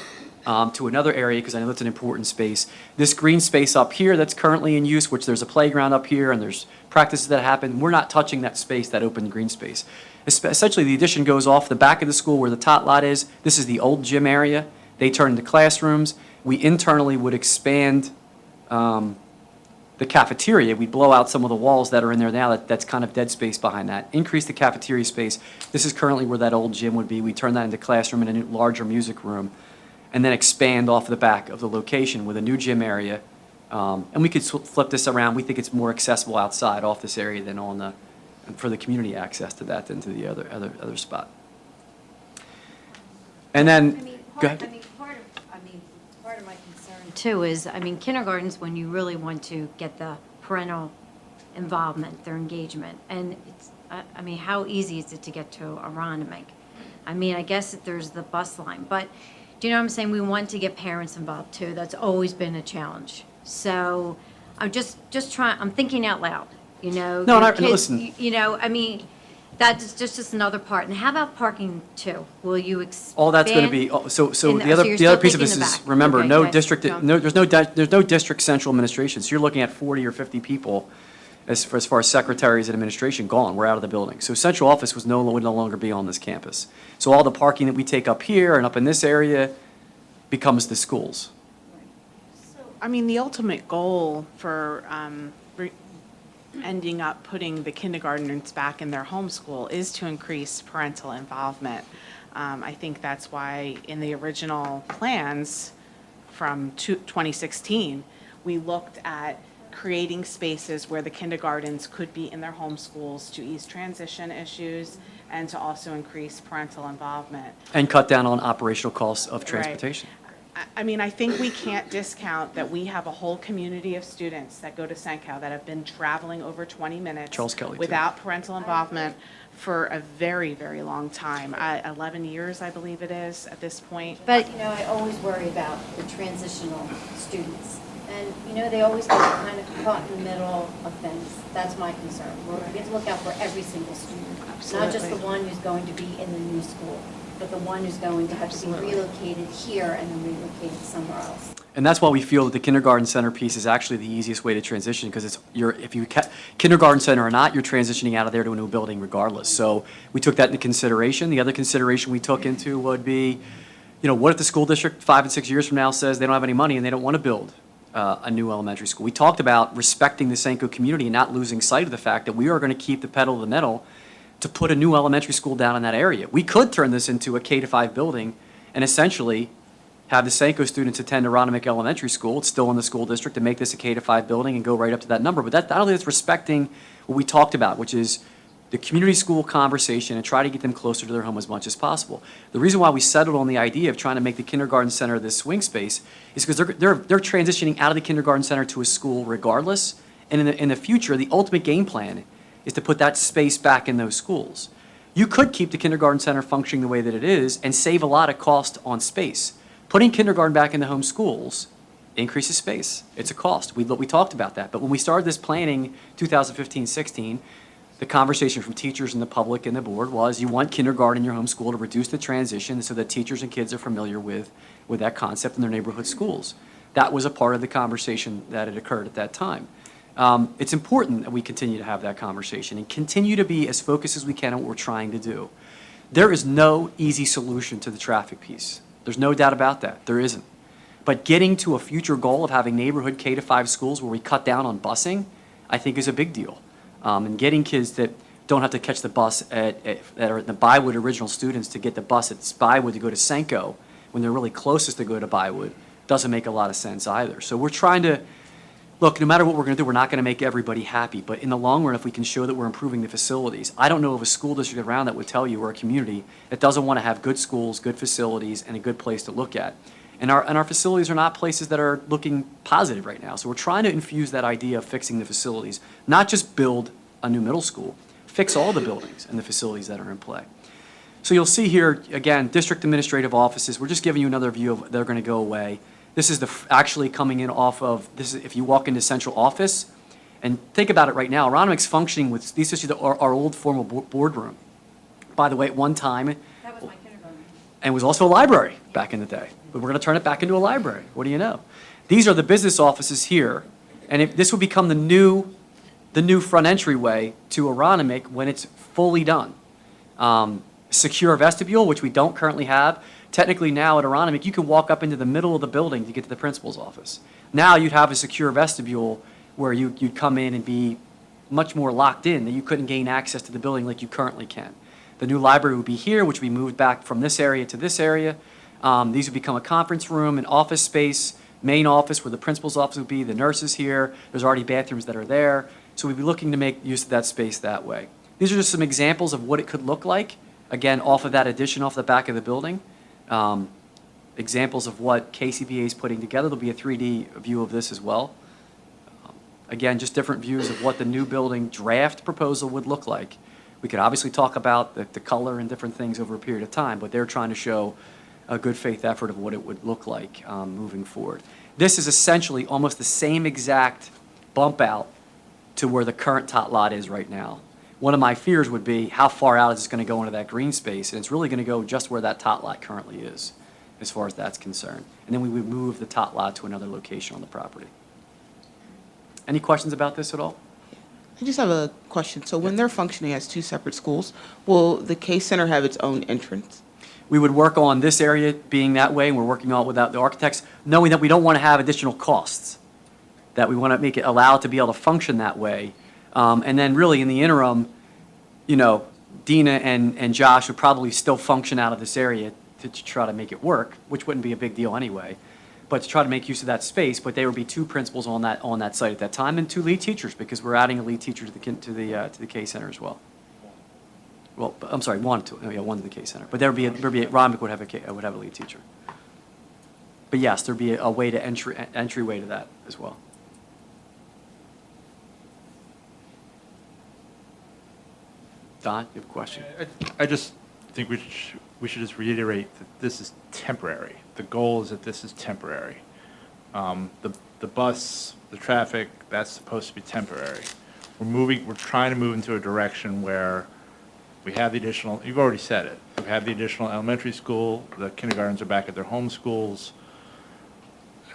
Speaker 6: to another area because I know it's an important space. This green space up here that's currently in use, which there's a playground up here and there's practices that happen, we're not touching that space, that open green space. Essentially, the addition goes off the back of the school where the tot lot is. This is the old gym area. They turn into classrooms. We internally would expand the cafeteria. We'd blow out some of the walls that are in there now. That's kind of dead space behind that. Increase the cafeteria space. This is currently where that old gym would be. We turn that into classroom and a new, larger music room, and then expand off the back of the location with a new gym area. And we could flip this around. We think it's more accessible outside off this area than on the, for the community access to that than to the other spot. And then, go ahead.
Speaker 8: Part of my concern too is, kindergartens, when you really want to get the parental involvement, their engagement, and it's, how easy is it to get to Aronimink? I guess that there's the bus line, but do you know what I'm saying? We want to get parents involved too. That's always been a challenge. So I'm just trying, I'm thinking out loud,
Speaker 6: No, and listen.
Speaker 8: That's just another part. And how about parking too? Will you expand?
Speaker 6: All that's going to be, so
Speaker 8: so
Speaker 6: the
Speaker 8: you're
Speaker 6: other
Speaker 8: still
Speaker 6: piece of
Speaker 8: thinking
Speaker 6: this
Speaker 8: the
Speaker 6: is,
Speaker 8: back.
Speaker 6: remember,
Speaker 8: Okay,
Speaker 6: no
Speaker 8: okay.
Speaker 6: district,
Speaker 8: No.
Speaker 6: there's no district central administration. So you're looking at 40 or 50 people as far as secretaries and administration gone. We're out of the building. So central office would no longer be on this campus. So all the parking that we take up here and up in this area becomes the schools.
Speaker 4: The ultimate goal for ending up putting the kindergartners back in their home school is to increase parental involvement. I think that's why in the original plans, from 2016, we looked at creating spaces where the kindergartens could be in their home schools to ease transition issues and to also increase parental involvement.
Speaker 6: And cut down on operational costs of
Speaker 4: Right.
Speaker 6: transportation.
Speaker 4: I mean, I think we can't discount that we have a whole community of students that go to Senko that have been traveling over 20 minutes.
Speaker 6: Charles Kelly, too.
Speaker 4: Without parental involvement for a very, very long time. 11 years, I believe it is, at this point.
Speaker 8: But, you know, I always worry about the transitional students. And, you know, they always get kind of caught in the middle of things. That's my concern. We have to look out for every single student. Not just the
Speaker 4: Absolutely.
Speaker 8: one who's going to be in the new school, but the one who's going to have to be
Speaker 4: Absolutely.
Speaker 8: relocated here and then relocated somewhere else.
Speaker 6: And that's why we feel that the kindergarten center piece is actually the easiest way to transition, because if you kindergarten center or not, you're transitioning out of there to a new building regardless. So we took that into consideration. The other consideration we took into would be, you know, what if the school district 5 and 6 years from now says they don't have any money and they don't want to build a new elementary school? We talked about respecting the Senko community and not losing sight of the fact that we are going to keep the pedal to the metal to put a new elementary school down in that area. We could turn this into a K-5 building and essentially have the Senko students attend Aronimink Elementary School, it's still in the school district, and make this a K-5 building and go right up to that number. But that, I don't think that's respecting what we talked about, which is the community school conversation and try to get them closer to their home as much as possible. The reason why we settled on the idea of trying to make the kindergarten center this swing space is because they're transitioning out of the kindergarten center to a school regardless. And in the future, the ultimate game plan is to put that space back in those schools. You could keep the kindergarten center functioning the way that it is and save a lot of cost on space. Putting kindergarten back in the home schools increases space. It's a cost. We talked about that. But when we started this planning, 2015-16, the conversation from teachers and the public and the board was you want kindergarten in your home school to reduce the transition so that teachers and kids are familiar with that concept in their neighborhood schools. That was a part of the conversation that had occurred at that time. It's important that we continue to have that conversation and continue to be as focused as we can on what we're trying to do. There is no easy solution to the traffic piece. There's no doubt about that. There isn't. But getting to a future goal of having neighborhood K-5 schools where we cut down on busing, I think is a big deal. And getting kids that don't have to catch the bus that are the Bywood original students to get the bus at Bywood to go to Senko when they're really closest to go to Bywood doesn't make a lot of sense either. So we're trying to, look, no matter what we're going to do, we're not going to make everybody happy. But in the long run, if we can show that we're improving the facilities, I don't know of a school district around that would tell you, or a community that doesn't want to have good schools, good facilities, and a good place to look at. And our facilities are not places that are looking positive right now. So we're trying to infuse that idea of fixing the facilities, not just build a new middle school, fix all the buildings and the facilities that are in play. So you'll see here, again, district administrative offices. We're just giving you another view of they're going to go away. This is actually coming in off of, this is if you walk into central office, and think about it right now, Aronimik's functioning with, these are our old formal boardroom. By the way, at one time,
Speaker 8: That was my kindergarten.
Speaker 6: and was also a library back in the day. But we're going to turn it back into a library. What do you know? These are the business offices here, and this will become the new front entryway to Aronimik when it's fully done. Secure vestibule, which we don't currently have. Technically now at Aronimik, you can walk up into the middle of the building to get to the principal's office. Now you'd have a secure vestibule where you'd come in and be much more locked in, that you couldn't gain access to the building like you currently can. The new library would be here, which we moved back from this area to this area. These would become a conference room, an office space, main office where the principal's office would be, the nurses here. There's already bathrooms that are there. So we'd be looking to make use of that space that way. These are just some examples of what it could look like, again, off of that addition off the back of the building. Examples of what KCBA is putting together. There'll be a 3D view of this as well. Again, just different views of what the new building draft proposal would look like. We could obviously talk about the color and different things over a period of time, but they're trying to show a good faith effort of what it would look like moving forward. This is essentially almost the same exact bump out to where the current tot lot is right now. One of my fears would be how far out is this going to go into that green space, and it's really going to go just where that tot lot currently is, as far as that's concerned. And then we would move the tot lot to another location on the property. Any questions about this at all?
Speaker 1: I just have a question. So when they're functioning as two separate schools, will the K Center have its own entrance?
Speaker 6: We would work on this area being that way, and we're working on it without the architects, knowing that we don't want to have additional costs, that we want to make it allowed to be able to function that way. And then really in the interim, you know, Dina and Josh would probably still function out of this area to try to make it work, which wouldn't be a big deal anyway. but to try to make use of that space, but there would be 2 principals on that site at that time, and 2 lead teachers, because we're adding a lead teacher to the K Center as well. Well, I'm sorry, one to the K Center, but there'd be Rhinebeck would have a lead teacher. But yes, there'd be a way to entryway to that as well. Don, you have a question?
Speaker 7: I just think we should just reiterate that this is temporary. The goal is that this is temporary. The bus, the traffic, that's supposed to be temporary. We're trying to move into a direction where we have the additional, you've already said it, we have the additional elementary school, the kindergartens are back at their home schools.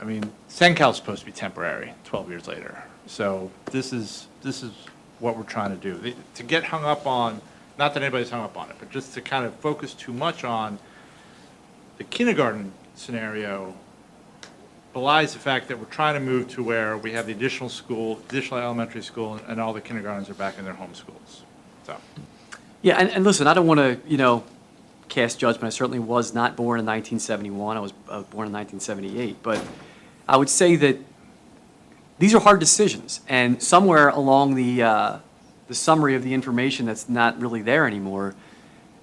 Speaker 7: I mean, Sencal's supposed to be temporary 12 years later. So this is what we're trying to do. To get hung up on, not that anybody's hung up on it, but just to kind of focus too much on the kindergarten scenario belies the fact that we're trying to move to where we have the additional school, additional elementary school, and all the kindergartens are back in their home schools. So.
Speaker 6: Yeah, and listen, I don't want to, cast judgment. I certainly was not born in 1971. I was born in 1978. But I would say that these are hard decisions, and somewhere along the summary of the information that's not really there anymore,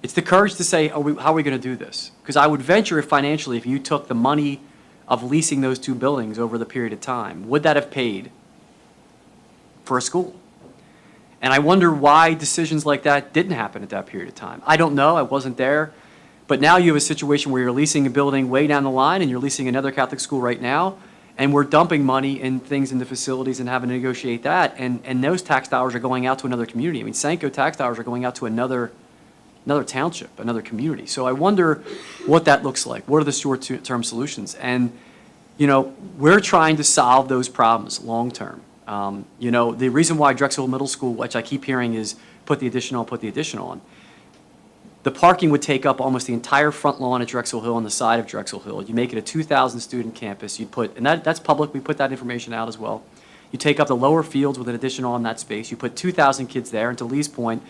Speaker 6: it's the courage to say, how are we going to do this? Because I would venture financially, if you took the money of leasing those 2 buildings over the period of time, would that have paid for a school? And I wonder why decisions like that didn't happen at that period of time. I don't know. I wasn't there. But now you have a situation where you're leasing a building way down the line, and you're leasing another Catholic school right now, and we're dumping money in things into facilities and having to negotiate that, and those tax dollars are going out to another community. I mean, Sanko tax dollars are going out to another township, another community. So I wonder what that looks like. What are the short-term solutions? And, we're trying to solve those problems long-term. The reason why Drexel Middle School, which I keep hearing, is put the addition on. The parking would take up almost the entire front lawn at Drexel Hill on the side of Drexel Hill. You make it a 2,000 student campus. You put, and that's public, we put that information out as well. You take up the lower fields with an addition on that space. You put 2,000 kids there, and to Lee's point,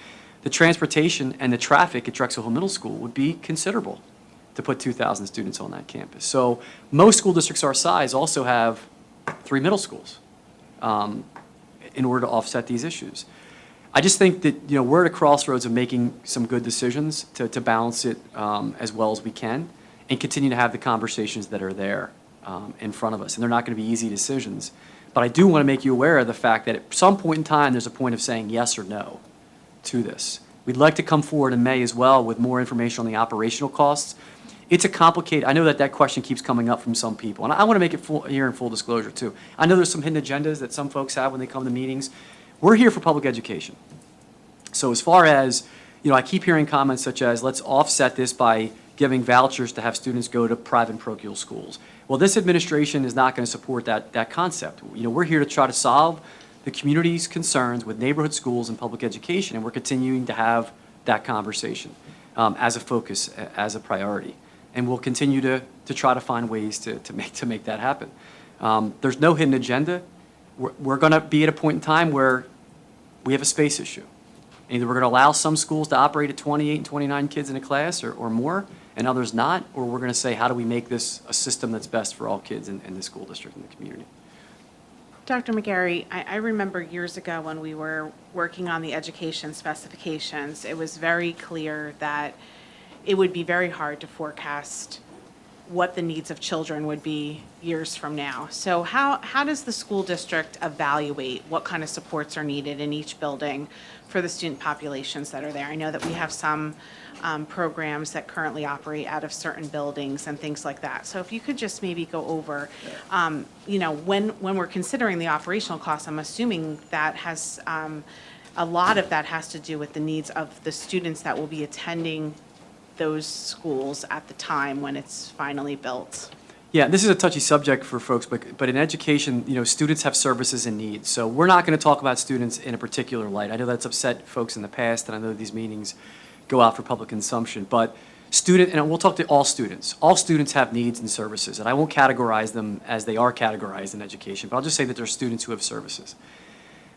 Speaker 6: the transportation and the traffic at Drexel Hill Middle School would be considerable to put 2,000 students on that campus. So most school districts our size also have 3 middle schools in order to offset these issues. I just think that, we're at a crossroads of making some good decisions to balance it as well as we can and continue to have the conversations that are there in front of us. And they're not going to be easy decisions. But I do want to make you aware of the fact that at some point in time, there's a point of saying yes or no to this. We'd like to come forward in May as well with more information on the operational costs. It's a complicated, I know that question keeps coming up from some people. And I want to make it here in full disclosure too. I know there's some hidden agendas that some folks have when they come to meetings. We're here for public education. So as far as, I keep hearing comments such as, let's offset this by giving vouchers to have students go to private and parochial schools. Well, this administration is not going to support that concept. We're here to try to solve the community's concerns with neighborhood schools and public education, and we're continuing to have that conversation as a focus, as a priority. And we'll continue to try to find ways to make that happen. There's no hidden agenda. We're going to be at a point in time where we have a space issue. Either we're going to allow some schools to operate at 28 and 29 kids in a class or more, and others not, or we're going to say, how do we make this a system that's best for all kids in the school district and the community?
Speaker 4: Dr. McGarry, I remember years ago when we were working on the education specifications, it was very clear that it would be very hard to forecast what the needs of children would be years from now. So how does the school district evaluate what kind of supports are needed in each building for the student populations that are there? I know that we have some programs that currently operate out of certain buildings and things like that. So if you could just maybe go over, when we're considering the operational costs, I'm assuming that has, a lot of that has to do with the needs of the students that will be attending those schools at the time when it's finally built.
Speaker 6: Yeah, this is a touchy subject for folks, but in education, students have services and needs. So we're not going to talk about students in a particular light. I know that's upset folks in the past, and I know these meetings go out for public consumption. But and we'll talk to all students. All students have needs and services, and I won't categorize them as they are categorized in education, but I'll just say that there are students who have services.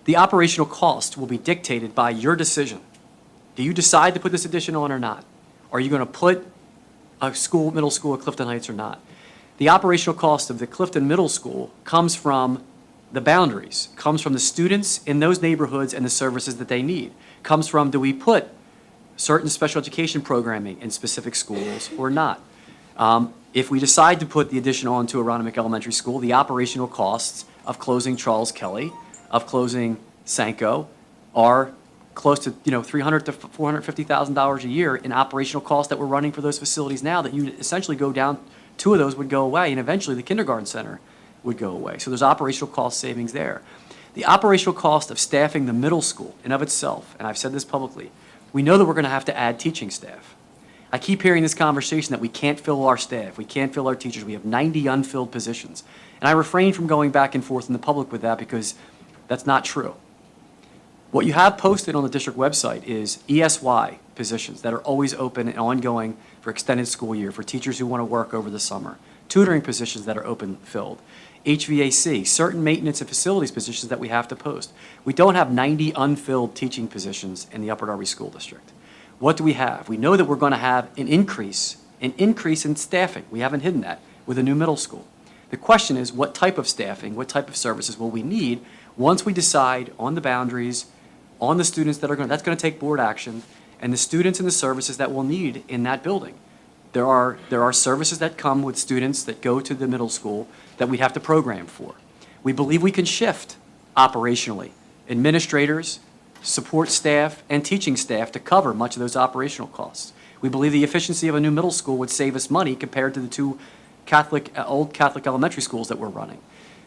Speaker 6: The operational cost will be dictated by your decision. Do you decide to put this addition on or not? Are you going to put a school, middle school at Clifton Heights or not? The operational cost of the Clifton Middle School comes from the boundaries, comes from the students in those neighborhoods and the services that they need, comes from, do we put certain special education programming in specific schools or not? If we decide to put the addition on to Aronimink Elementary School, the operational costs of closing Charles Kelly, of closing Sanko, are close to, $300,000 to $450,000 a year in operational costs that we're running for those facilities now, that you essentially go down, 2 of those would go away, and eventually the kindergarten center would go away. So there's operational cost savings there. The operational cost of staffing the middle school in of itself, and I've said this publicly, we know that we're going to have to add teaching staff. I keep hearing this conversation that we can't fill our staff, we can't fill our teachers, we have 90 unfilled positions. And I refrain from going back and forth in the public with that because that's not true. What you have posted on the district website is ESY positions that are always open and ongoing for extended school year for teachers who want to work over the summer. Tutoring positions that are open filled. HVAC, certain maintenance and facilities positions that we have to post. We don't have 90 unfilled teaching positions in the Upper Darby School District. What do we have? We know that we're going to have an increase in staffing. We haven't hidden that with a new middle school. The question is, what type of staffing, what type of services will we need once we decide on the boundaries, on the students that are going to, that's going to take board action, and the students and the services that we'll need in that building. There are services that come with students that go to the middle school that we have to program for. We believe we can shift operationally administrators, support staff, and teaching staff to cover much of those operational costs. We believe the efficiency of a new middle school would save us money compared to the 2 old Catholic elementary schools that we're running.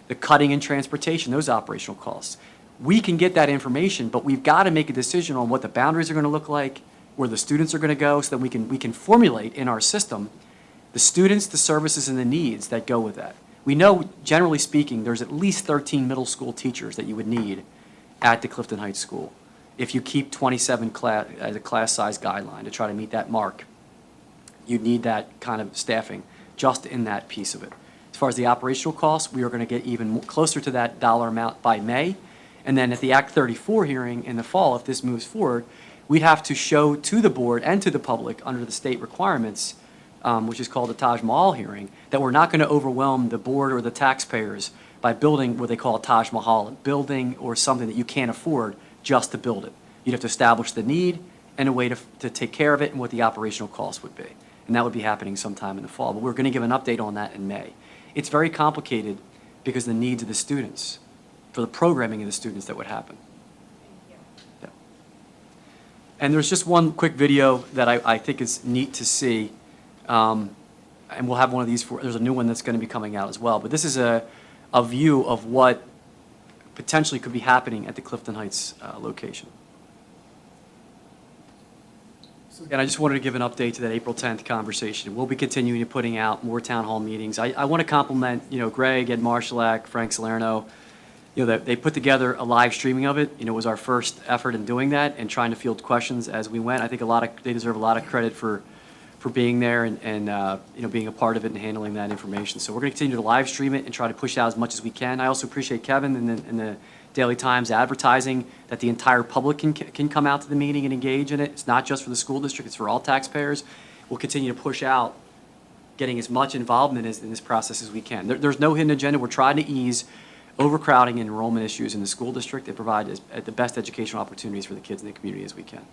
Speaker 6: The cutting and transportation, those operational costs. We can get that information, but we've got to make a decision on what the boundaries are going to look like, where the students are going to go, so that we can formulate in our system the students, the services, and the needs that go with that. We know, generally speaking, there's at least 13 middle school teachers that you would need at the Clifton Heights School if you keep 27 as a class size guideline to try to meet that mark. You'd need that kind of staffing just in that piece of it. As far as the operational costs, we are going to get even closer to that dollar amount by May. And then at the Act 34 hearing in the fall, if this moves forward, we'd have to show to the board and to the public under the state requirements, which is called the Taj Mahal hearing, that we're not going to overwhelm the board or the taxpayers by building what they call a Taj Mahal, a building or something that you can't afford just to build it. You'd have to establish the need and a way to take care of it and what the operational cost would be. And that would be happening sometime in the fall. But we're going to give an update on that in May. It's very complicated because the needs of the students, for the programming of the students that would happen. Yeah. And there's just one quick video that I think is neat to see. And we'll have one of these there's a new one that's going to be coming out as well. But this is a view of what potentially could be happening at the Clifton Heights location. And I just wanted to give an update to that April 10th conversation. We'll be continuing to putting out more town hall meetings. I want to compliment, Greg, Ed Marshallak, Frank Salerno, that they put together a live streaming of it. It was our first effort in doing that and trying to field questions as we went. I think they deserve a lot of credit for being there and being a part of it and handling that information. So we're going to continue to live stream it and try to push out as much as we can. I also appreciate Kevin and the Daily Times advertising that the entire public can come out to the meeting and engage in it. It's not just for the school district, it's for all taxpayers. We'll continue to push out getting as much involvement in this process as we can. There's no hidden agenda. We're trying to ease overcrowding and enrollment issues in the school district and provide the best educational opportunities for the kids in the community as we can.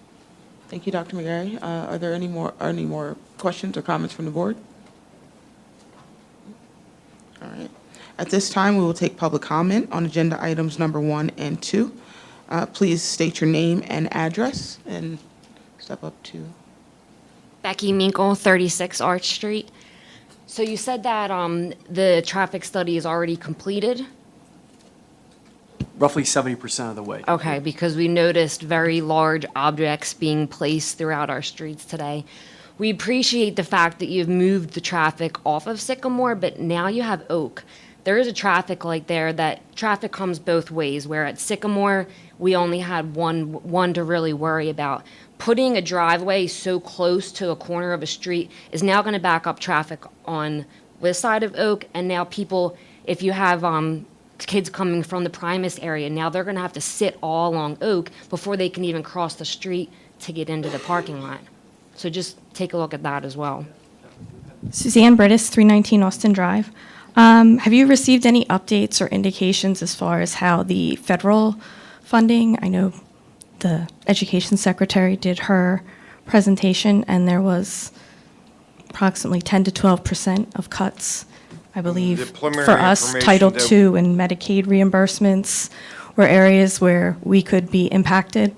Speaker 1: Thank you, Dr. McGarry. Are there any more questions or comments from the board? All right. At this time, we will take public comment on agenda items number 1 and 2. Please state your name and address and step up to.
Speaker 9: Becky Minkle, 36 Arch Street. So you said that the traffic study is already completed?
Speaker 6: Roughly 70% of the way.
Speaker 9: Okay, because we noticed very large objects being placed throughout our streets today. We appreciate the fact that you've moved the traffic off of Sycamore, but now you have Oak. There is a traffic light there that traffic comes both ways, where at Sycamore, we only had one to really worry about. Putting a driveway so close to a corner of a street is now going to back up traffic on this side of Oak, and now people, if you have kids coming from the Primus area, now they're going to have to sit all along Oak before they can even cross the street to get into the parking lot. So just take a look at that as well.
Speaker 10: Suzanne Brittis, 319 Austin Drive. Have you received any updates or indications as far as how the federal funding, I know the education secretary did her presentation, and there was approximately 10 to 12% of cuts, I believe,
Speaker 2: The preliminary
Speaker 10: for us,
Speaker 2: information
Speaker 10: Title
Speaker 2: that-
Speaker 10: II and Medicaid reimbursements were areas where we could be impacted.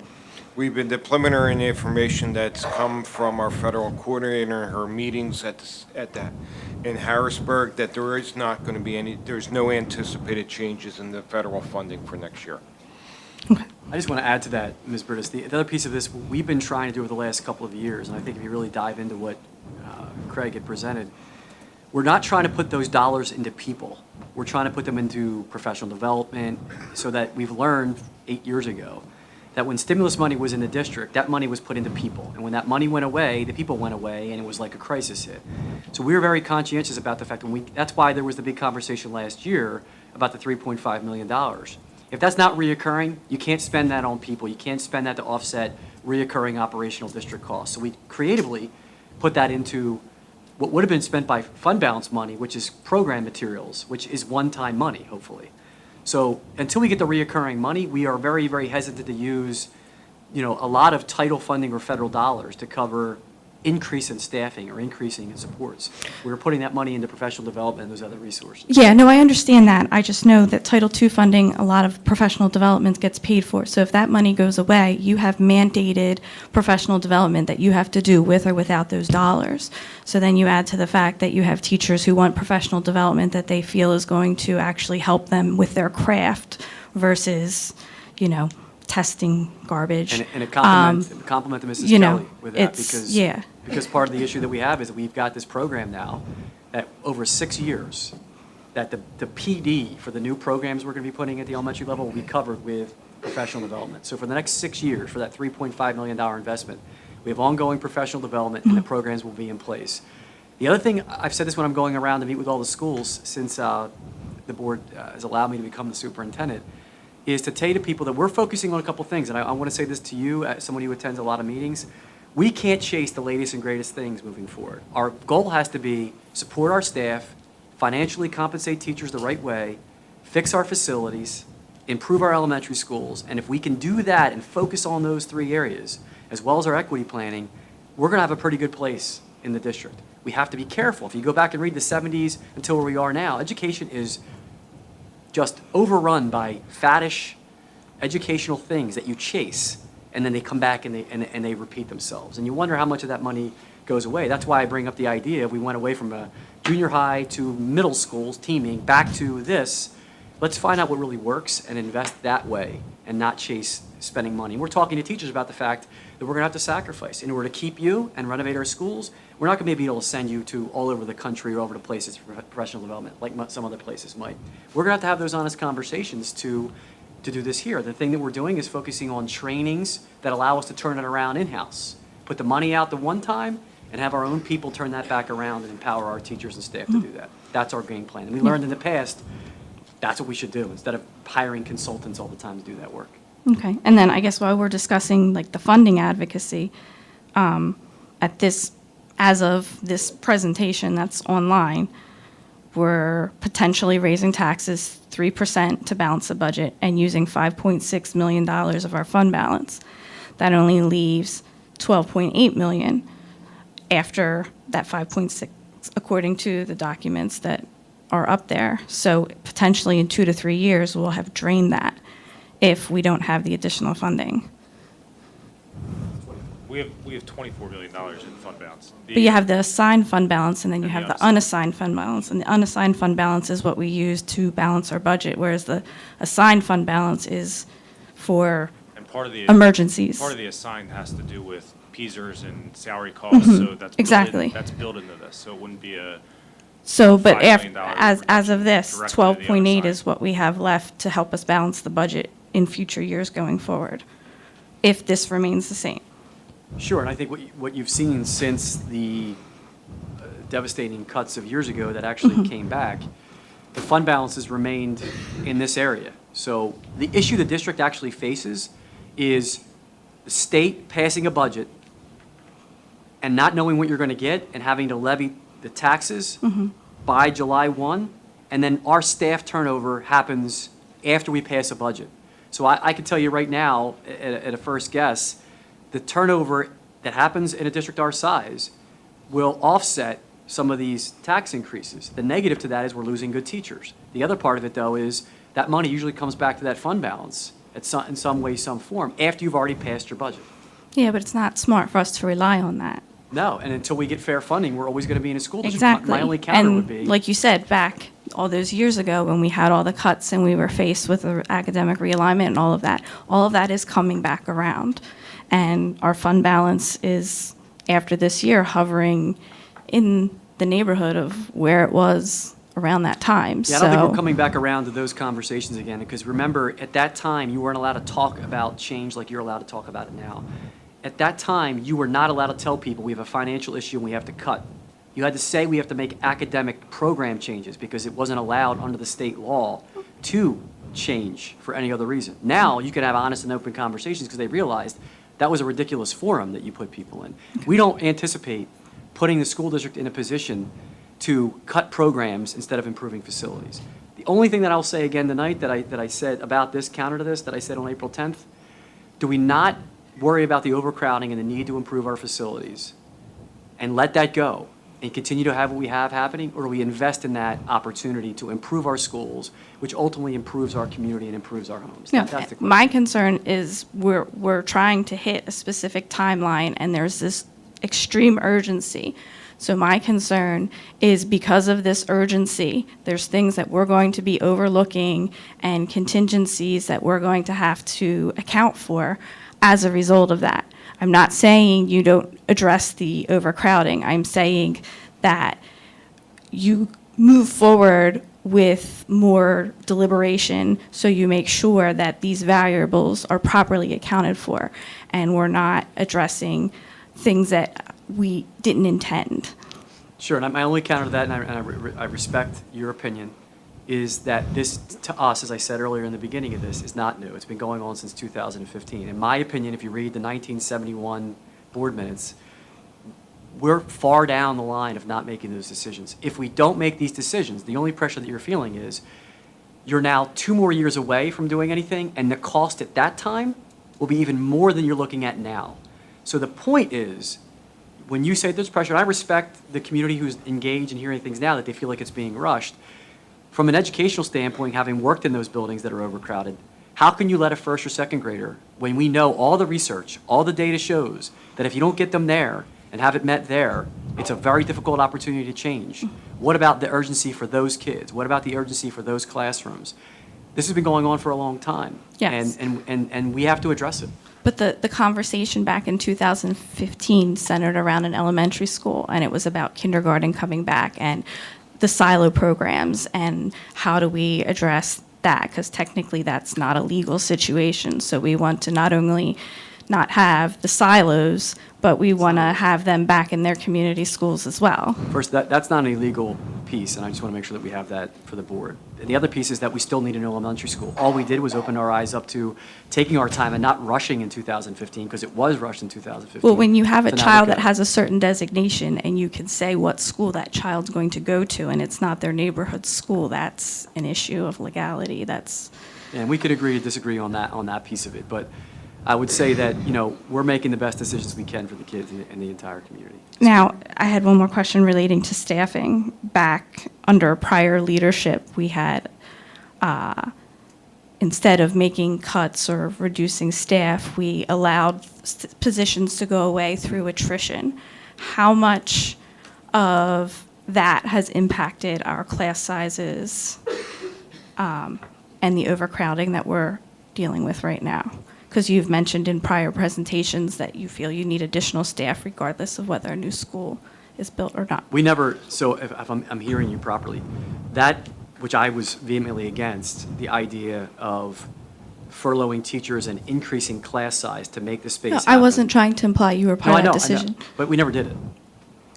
Speaker 2: The preliminary information that's come from our federal coordinator in her meetings in Harrisburg, that there is not going to be there's no anticipated changes in the federal funding for next year.
Speaker 6: I just want to add to that, Ms. Burtis. The other piece of this, we've been trying to do over the last couple of years, and I think if you really dive into what Craig had presented, we're not trying to put those dollars into people. We're trying to put them into professional development so that we've learned 8 years ago that when stimulus money was in the district, that money was put into people. And when that money went away, the people went away, and it was like a crisis hit. So we were very conscientious about the fact that's why there was the big conversation last year about the $3.5 million. If that's not reoccurring, you can't spend that on people. You can't spend that to offset reoccurring operational district costs. So we creatively put that into what would have been spent by fund balance money, which is program materials, which is one-time money, hopefully. So until we get the reoccurring money, we are very, very hesitant to use, a lot of title funding or federal dollars to cover increase in staffing or increasing in supports. We're putting that money into professional development and those other resources.
Speaker 10: Yeah, no, I understand that. I just know that Title II funding, a lot of professional development gets paid for. So if that money goes away, you have mandated professional development that you have to do with or without those dollars. So then you add to the fact that you have teachers who want professional development that they feel is going to actually help them with their craft versus, testing garbage.
Speaker 6: And a compliment to Mrs. Kelly with that,
Speaker 10: it's, yeah.
Speaker 6: Because part of the issue that we have is that we've got this program now that over 6 years, that the PD for the new programs we're going to be putting at the elementary level will be covered with professional development. So for the next 6 years, for that $3.5 million investment, we have ongoing professional development and the programs will be in place. The other thing, I've said this when I'm going around to meet with all the schools since the board has allowed me to become the superintendent, is to tell to people that we're focusing on a couple things. And I want to say this to you, as someone who attends a lot of meetings. We can't chase the latest and greatest things moving forward. Our goal has to be support our staff, financially compensate teachers the right way, fix our facilities, improve our elementary schools. And if we can do that and focus on those 3 areas, as well as our equity planning, we're going to have a pretty good place in the district. We have to be careful. If you go back and read the 70s until where we are now, education is just overrun by faddish educational things that you chase, and then they come back and they repeat themselves. And you wonder how much of that money goes away. That's why I bring up the idea we went away from a junior high to middle schools teaming back to this. Let's find out what really works and invest that way and not chase spending money. And we're talking to teachers about the fact that we're going to have to sacrifice. In order to keep you and renovate our schools, we're not going to be able to send you to all over the country or over to places for professional development like some other places might. We're going to have those honest conversations to do this here. The thing that we're doing is focusing on trainings that allow us to turn it around in-house. Put the money out the one time and have our own people turn that back around and empower our teachers and staff to do that. That's our game plan. And we learned in the past, that's what we should do instead of hiring consultants all the time to do that work.
Speaker 10: Okay, and then I guess while we're discussing like the funding advocacy, as of this presentation that's online, we're potentially raising taxes 3% to balance the budget and using $5.6 million of our fund balance. That only leaves $12.8 million after that 5.6, according to the documents that are up there. So potentially in 2 to 3 years, we'll have drained that if we don't have the additional funding.
Speaker 3: We have $24 million in fund balance.
Speaker 10: But you have the assigned fund balance, and then you
Speaker 3: And
Speaker 10: have
Speaker 3: the
Speaker 10: the unassigned fund balance. And the unassigned fund balance is what we use to balance our budget, whereas the assigned fund balance is for
Speaker 3: And part of the
Speaker 10: emergencies.
Speaker 3: Part of the assigned has to do with PSERS and salary costs, so that's
Speaker 10: exactly.
Speaker 3: That's built into this. So it wouldn't be a
Speaker 10: So, but
Speaker 3: $5
Speaker 10: after,
Speaker 3: million
Speaker 10: as of this,
Speaker 3: directly to the
Speaker 10: 12.8
Speaker 3: unassigned.
Speaker 10: is what we have left to help us balance the budget in future years going forward, if this remains the same.
Speaker 6: Sure, and I think what you've seen since the devastating cuts of years ago that actually came back, the fund balance has remained in this area. So the issue the district actually faces is the state passing a budget and not knowing what you're going to get and having to levy the taxes by July 1, and then our staff turnover happens after we pass a budget. So I can tell you right now, at a first guess, the turnover that happens in a district our size will offset some of these tax increases. The negative to that is we're losing good teachers. The other part of it, though, is that money usually comes back to that fund balance in some way, some form, after you've already passed your budget.
Speaker 10: Yeah, but it's not smart for us to rely on that.
Speaker 6: No, and until we get fair funding, we're always going to be in a school district.
Speaker 10: Exactly.
Speaker 6: My only counter would be.
Speaker 10: And like you said, back all those years ago when we had all the cuts and we were faced with the academic realignment and all of that is coming back around. And our fund balance is, after this year, hovering in the neighborhood of where it was around that time.
Speaker 6: Yeah, I don't think we're coming back around to those conversations again, because remember, at that time, you weren't allowed to talk about change like you're allowed to talk about it now. At that time, you were not allowed to tell people we have a financial issue and we have to cut. You had to say we have to make academic program changes because it wasn't allowed under the state law to change for any other reason. Now, you can have honest and open conversations because they realized that was a ridiculous forum that you put people in. We don't anticipate putting the school district in a position to cut programs instead of improving facilities. The only thing that I'll say again tonight that I said about this, counter to this, that I said on April 10th, do we not worry about the overcrowding and the need to improve our facilities and let that go and continue to have what we have happening, or do we invest in that opportunity to improve our schools, which ultimately improves our community and improves our homes?
Speaker 10: No,
Speaker 6: That's the question.
Speaker 10: my concern is we're trying to hit a specific timeline, and there's this extreme urgency. So my concern is because of this urgency, there's things that we're going to be overlooking and contingencies that we're going to have to account for as a result of that. I'm not saying you don't address the overcrowding. I'm saying that you move forward with more deliberation so you make sure that these variables are properly accounted for and we're not addressing things that we didn't intend.
Speaker 6: Sure, and my only counter to that, and I respect your opinion, is that this, to us, as I said earlier in the beginning of this, is not new. It's been going on since 2015. In my opinion, if you read the 1971 board minutes, we're far down the line of not making those decisions. If we don't make these decisions, the only pressure that you're feeling is you're now 2 more years away from doing anything, and the cost at that time will be even more than you're looking at now. So the point is, when you say there's pressure, and I respect the community who's engaged in hearing things now that they feel like it's being rushed, from an educational standpoint, having worked in those buildings that are overcrowded, how can you let a first or second grader, when we know all the research, all the data shows that if you don't get them there and have it met there, it's a very difficult opportunity to change? What about the urgency for those kids? What about the urgency for those classrooms? This has been going on for a long time.
Speaker 10: Yes.
Speaker 6: And we have to address it.
Speaker 10: But the conversation back in 2015 centered around an elementary school, and it was about kindergarten coming back and the silo programs and how do we address that, because technically that's not a legal situation. So we want to not only not have the silos, but we want to have them back in their community schools as well.
Speaker 6: First, that's not an illegal piece, and I just want to make sure that we have that for the board. And the other piece is that we still need an elementary school. All we did was open our eyes up to taking our time and not rushing in 2015, because it was rushed in 2015.
Speaker 10: Well, when you have a
Speaker 6: to now
Speaker 10: child
Speaker 6: look
Speaker 10: that
Speaker 6: at
Speaker 10: has a certain designation and you can say what school that child's going to go to and it's not their neighborhood school, that's an issue of legality. That's,
Speaker 6: And we could agree to disagree on that piece of it, but I would say that, we're making the best decisions we can for the kids and the entire community.
Speaker 10: now, I had one more question relating to staffing. Back under prior leadership, we had, instead of making cuts or reducing staff, we allowed positions to go away through attrition. How much of that has impacted our class sizes and the overcrowding that we're dealing with right now? Because you've mentioned in prior presentations that you feel you need additional staff regardless of whether a new school is built or not.
Speaker 6: We never, so if I'm hearing you properly, that, which I was vehemently against, the idea of furloughing teachers and increasing class size to make the space
Speaker 10: No,
Speaker 6: happen.
Speaker 10: I wasn't trying to imply you were
Speaker 6: No,
Speaker 10: part
Speaker 6: I
Speaker 10: of
Speaker 6: know,
Speaker 10: that decision.
Speaker 6: but we never did it.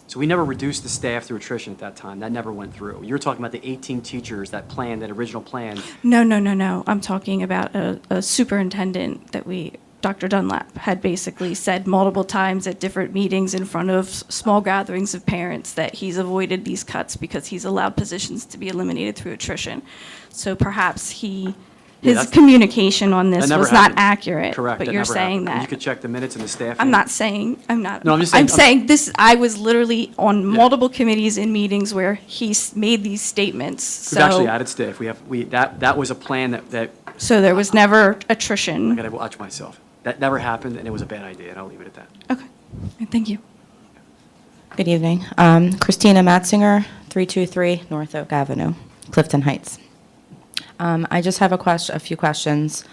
Speaker 6: So we never reduced the staff through attrition at that time. That never went through. You're talking about the 18 teachers, that original plan.
Speaker 10: No. I'm talking about a superintendent that we Dr. Dunlap had basically said multiple times at different meetings in front of small gatherings of parents that he's avoided these cuts because he's allowed positions to be eliminated through attrition. So perhaps his
Speaker 6: that's-
Speaker 10: communication on this
Speaker 6: That never
Speaker 10: was not
Speaker 6: happened.
Speaker 10: accurate.
Speaker 6: Correct.
Speaker 10: But
Speaker 6: that
Speaker 10: you're
Speaker 6: never
Speaker 10: saying
Speaker 6: happened. You
Speaker 10: that.
Speaker 6: could check the minutes and the staff.
Speaker 10: I'm not saying, I'm not.
Speaker 6: No, I'm just
Speaker 10: I'm
Speaker 6: saying-
Speaker 10: saying this, I was literally on multiple committees and meetings where he's made these statements.
Speaker 6: We've actually
Speaker 10: So,
Speaker 6: added staff. That was a plan that
Speaker 10: so there was never
Speaker 6: I
Speaker 10: attrition.
Speaker 6: gotta watch myself. That never happened, and it was a bad idea, and I'll leave it at that.
Speaker 10: Okay, thank you.
Speaker 11: Good evening. Christina Matzinger, 323 North Oak Avenue, Clifton Heights. I just have a few questions.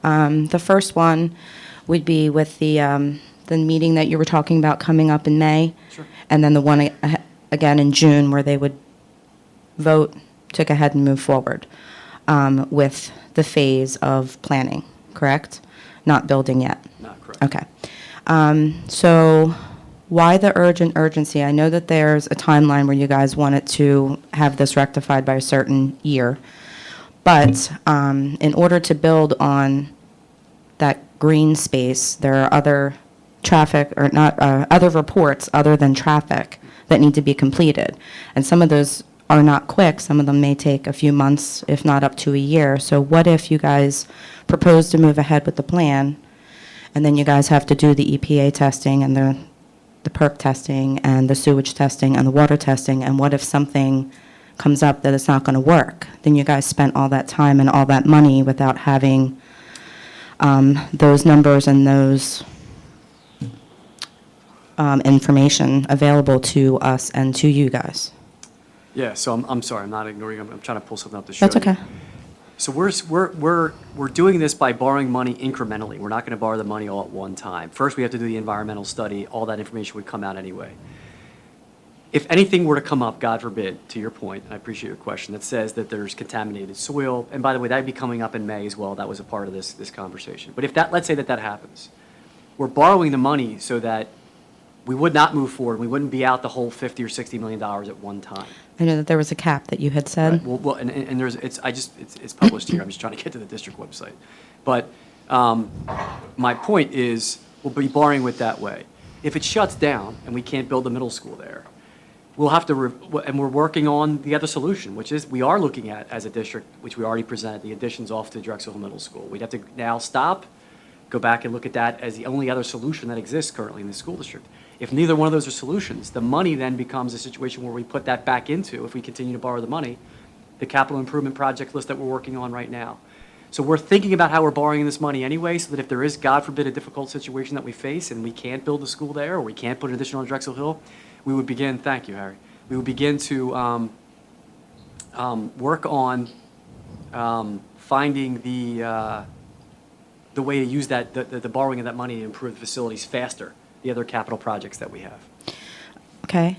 Speaker 11: The first one would be with the meeting that you were talking about coming up in May.
Speaker 6: Sure.
Speaker 11: And then the one again in June where they would vote to go ahead and move forward with the phase of planning, correct? Not building yet.
Speaker 6: Not correct.
Speaker 11: Okay. So why the urgency? I know that there's a timeline where you guys wanted to have this rectified by a certain year. But in order to build on that green space, there are other other reports other than traffic that need to be completed. And some of those are not quick. Some of them may take a few months, if not up to a year. So what if you guys propose to move ahead with the plan, and then you guys have to do the EPA testing and the perk testing and the sewage testing and the water testing, and what if something comes up that it's not going to work? Then you guys spent all that time and all that money without having those numbers and those information available to us and to you guys.
Speaker 6: Yeah, so I'm sorry, I'm not ignoring you. I'm trying to pull something up to show
Speaker 11: That's
Speaker 6: you.
Speaker 11: okay.
Speaker 6: So we're doing this by borrowing money incrementally. We're not going to borrow the money all at one time. First, we have to do the environmental study. All that information would come out anyway. If anything were to come up, God forbid, to your point, and I appreciate your question, that says that there's contaminated soil, and by the way, that'd be coming up in May as well. That was a part of this conversation. But if let's say that happens, we're borrowing the money so that we would not move forward. We wouldn't be out the whole $50 or $60 million at one time.
Speaker 11: I know that there was a cap that you had said.
Speaker 6: Right. Well, and there's, it's published here. I'm just trying to get to the district website. But my point is, we'll be borrowing it that way. If it shuts down and we can't build the middle school there, we'll have to, and we're working on the other solution, which is we are looking at, as a district, which we already presented, the additions off to Drexel Hill Middle School. We'd have to now stop, go back and look at that as the only other solution that exists currently in the school district. If neither one of those are solutions, the money then becomes a situation where we put that back into, if we continue to borrow the money, the capital improvement project list that we're working on right now. So we're thinking about how we're borrowing this money anyway, so that if there is, God forbid, a difficult situation that we face and we can't build a school there, or we can't put an addition on Drexel Hill, we would begin, thank you, Harry, we would begin to work on finding the way to use that, the borrowing of that money to improve the facilities faster, the other capital projects that we have.
Speaker 11: Okay.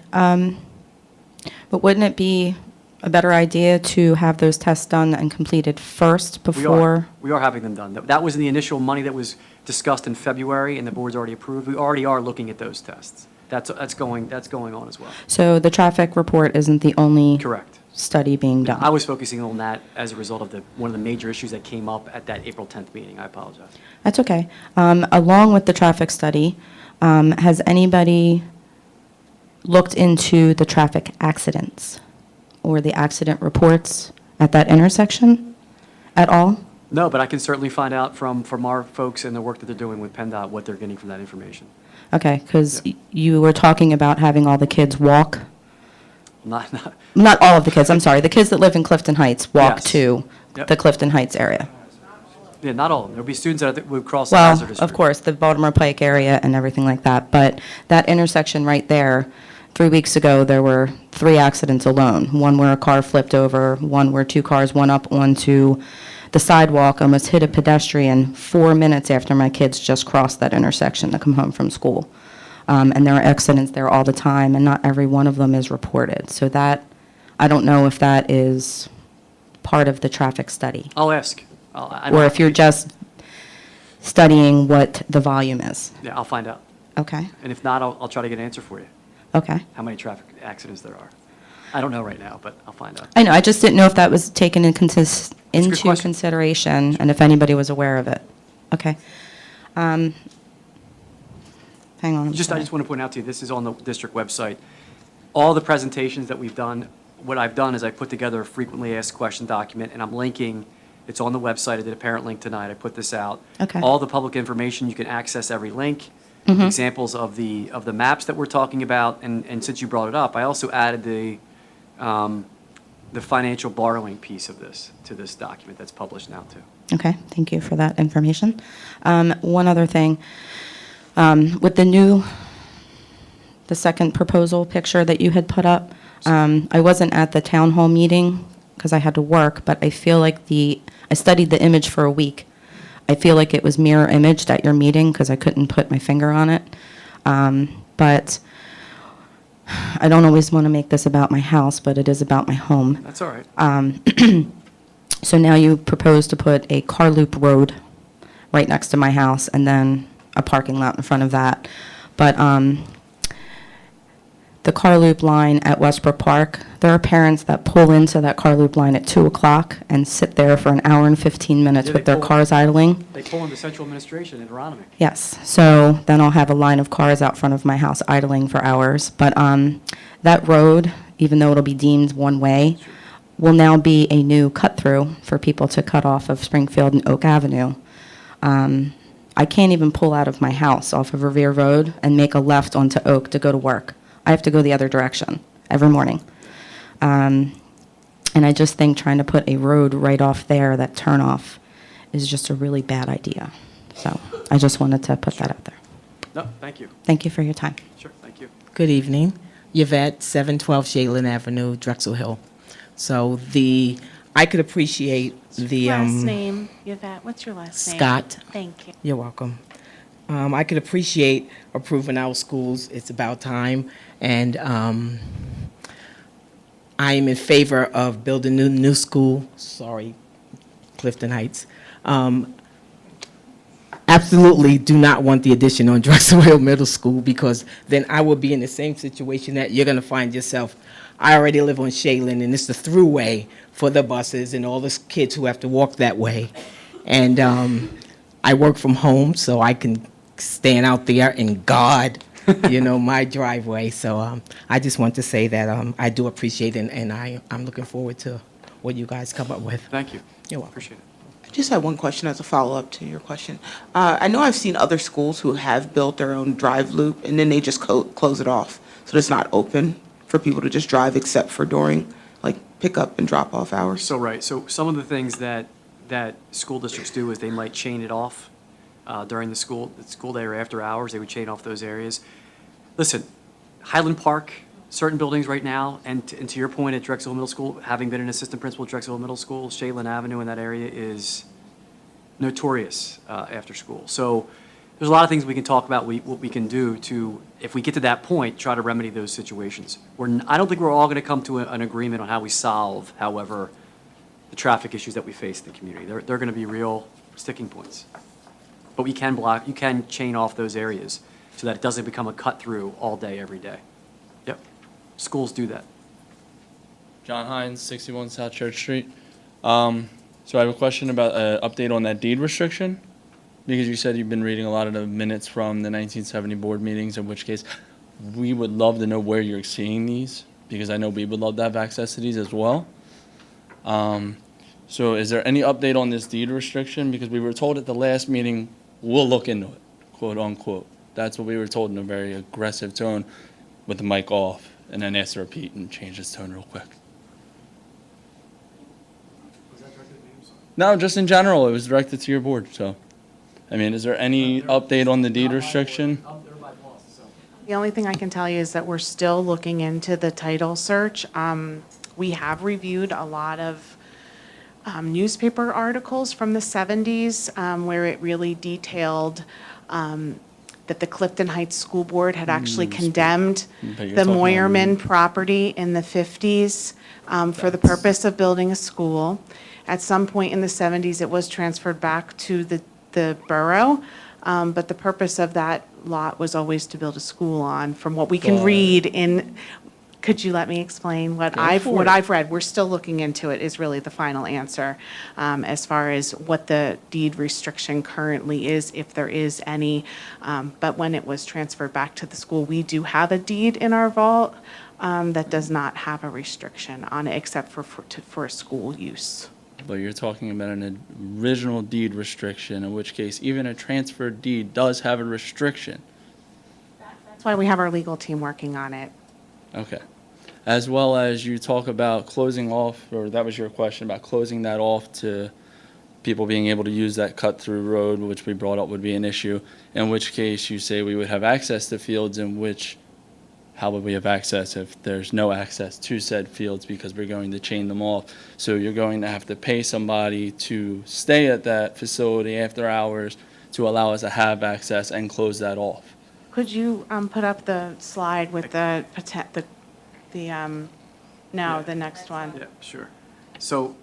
Speaker 11: But wouldn't it be a better idea to have those tests done and completed first before?
Speaker 6: We are having them done. That was the initial money that was discussed in February, and the board's already approved. We already are looking at those tests. That's going on as well.
Speaker 11: So the traffic report isn't the only
Speaker 6: Correct.
Speaker 11: study being done?
Speaker 6: I was focusing on that as a result of one of the major issues that came up at that April 10th meeting. I apologize.
Speaker 11: That's okay. Along with the traffic study, has anybody looked into the traffic accidents or the accident reports at that intersection at all?
Speaker 6: No, but I can certainly find out from our folks and the work that they're doing with PennDOT what they're getting from that information.
Speaker 11: Okay, because you were talking about having all the kids walk,
Speaker 6: Not
Speaker 11: not all of the kids, I'm sorry, the kids that live in Clifton Heights walk
Speaker 6: Yes.
Speaker 11: to
Speaker 6: Yep.
Speaker 11: the Clifton Heights area.
Speaker 6: yeah, not all of them. There'll be students that would cross the
Speaker 11: Well,
Speaker 6: hazardous
Speaker 11: of
Speaker 6: street.
Speaker 11: course, the Baltimore Pike area and everything like that, but that intersection right there, 3 weeks ago, there were 3 accidents alone. One where a car flipped over, one where 2 cars went up onto the sidewalk, almost hit a pedestrian 4 minutes after my kids just crossed that intersection to come home from school. And there are accidents there all the time, and not every one of them is reported. So that, I don't know if that is part of the traffic study,
Speaker 6: I'll ask.
Speaker 11: or if you're just studying what the volume is.
Speaker 6: Yeah, I'll find out.
Speaker 11: Okay,
Speaker 6: And if not, I'll try to get an answer for you,
Speaker 11: okay.
Speaker 6: how many traffic accidents there are. I don't know right now, but I'll find out.
Speaker 11: I know, I just didn't know if that was taken into
Speaker 6: good question.
Speaker 11: consideration, and if anybody was aware of it. Okay. Hang on. I'm
Speaker 6: I
Speaker 11: sorry.
Speaker 6: just want to point out to you, this is on the district website. All the presentations that we've done, what I've done is I put together a frequently asked question document, and I'm linking, it's on the website, I did a parent link tonight, I put this out.
Speaker 11: Okay.
Speaker 6: All the public information, you can access every link,
Speaker 11: Mm-hmm.
Speaker 6: examples of the maps that we're talking about, and since you brought it up, I also added the financial borrowing piece of this to this document that's published now, too.
Speaker 11: Okay, thank you for that information. One other thing, with the second proposal picture that you had put up, I wasn't at the town hall meeting because I had to work, but I feel like I studied the image for a week. I feel like it was mirror imaged at your meeting because I couldn't put my finger on it. But I don't always want to make this about my house, but it is about my home.
Speaker 6: That's all right.
Speaker 11: So now you propose to put a car loop road right next to my house and then a parking lot in front of that. But the car loop line at Westbrook Park, there are parents that pull into that car loop line at 2 o'clock and sit there for an hour and 15 minutes
Speaker 6: Yeah,
Speaker 11: with
Speaker 6: they
Speaker 11: their
Speaker 6: pull-
Speaker 11: cars idling.
Speaker 6: They pull into central administration in Aronimink.
Speaker 11: Yes, so then I'll have a line of cars out front of my house idling for hours. But that road, even though it'll be deemed one way, will now be a new cut-through for people to cut off of Springfield and Oak Avenue. I can't even pull out of my house off of Revere Road and make a left onto Oak to go to work. I have to go the other direction every morning. And I just think trying to put a road right off there, that turnoff, is just a really bad idea. So I just wanted to put that out there.
Speaker 6: No, thank you.
Speaker 11: Thank you for your time.
Speaker 6: Sure, thank you.
Speaker 12: Good evening. Yvette, 712 Shaylin Avenue, Drexel Hill. So I could appreciate the.
Speaker 4: Last name, Yvette, what's your last name?
Speaker 12: Scott.
Speaker 4: Thank you.
Speaker 12: You're welcome. I could appreciate approving our schools. It's about time. And I am in favor of building a new school. Sorry, Clifton Heights. Absolutely do not want the addition on Drexel Hill Middle School because then I will be in the same situation that you're going to find yourself. I already live on Shaylin, and it's the throughway for the buses and all the kids who have to walk that way. And I work from home, so I can stand out there and guard, my driveway. So I just want to say that I do appreciate it, and I'm looking forward to what you guys come up with.
Speaker 6: Thank you.
Speaker 12: You're welcome.
Speaker 6: Appreciate it.
Speaker 1: I just had one question as a follow-up to your question. I know I've seen other schools who have built their own drive loop, and then they just close it off, so it's not open for people to just drive except for during, like, pickup and drop-off hours.
Speaker 6: So, right, so some of the things that school districts do is they might chain it off during the school day or after hours. They would chain off those areas. Listen, Highland Park, certain buildings right now, and to your point at Drexel Middle School, having been an assistant principal at Drexel Middle School, Shaylin Avenue in that area is notorious after school. So there's a lot of things we can talk about, what we can do to, if we get to that point, try to remedy those situations. I don't think we're all going to come to an agreement on how we solve, however, the traffic issues that we face in the community. They're going to be real sticking points. But you can chain off those areas so that it doesn't become a cut-through all day, every day. Yep. Schools do that.
Speaker 13: John Hines, 61 South Church Street. So I have a question about an update on that deed restriction, because you said you've been reading a lot of the minutes from the 1970 board meetings, in which case we would love to know where you're seeing these, because I know we would love to have access to these as well. So is there any update on this deed restriction? Because we were told at the last meeting, we'll look into it, quote unquote. That's what we were told in a very aggressive tone with the mic off, and then asked to repeat and change his tone real quick. No, just in general, it was directed to your board, so. I mean, is there any update on the deed restriction?
Speaker 4: The only thing I can tell you is that we're still looking into the title search. We have reviewed a lot of newspaper articles from the 70s where it really detailed that the Clifton Heights School Board had actually condemned
Speaker 13: But you're
Speaker 4: the
Speaker 13: talking about-
Speaker 4: Moyerman property in the 50s for the purpose of building a school. At some point in the 70s, it was transferred back to the borough, but the purpose of that lot was always to build a school on, from what we can
Speaker 12: But-
Speaker 4: read in Could you let me explain what
Speaker 13: Go
Speaker 4: I've,
Speaker 13: for
Speaker 4: what
Speaker 13: it.
Speaker 4: I've read? We're still looking into it is really the final answer, as far as what the deed restriction currently is, if there is any. But when it was transferred back to the school, we do have a deed in our vault that does not have a restriction on it except for school use.
Speaker 13: But you're talking about an original deed restriction, in which case even a transferred deed does have a restriction.
Speaker 4: That's why we have our legal team working on it.
Speaker 13: Okay. As well as you talk about closing off, or that was your question, about closing that off to people being able to use that cut-through road, which we brought up would be an issue, in which case you say we would have access to fields, in which, how would we have access if there's no access to said fields because we're going to chain them off? So you're going to have to pay somebody to stay at that facility after hours to allow us to have access and close that off.
Speaker 4: Could you put up the slide with the next one?
Speaker 6: Yeah, sure. So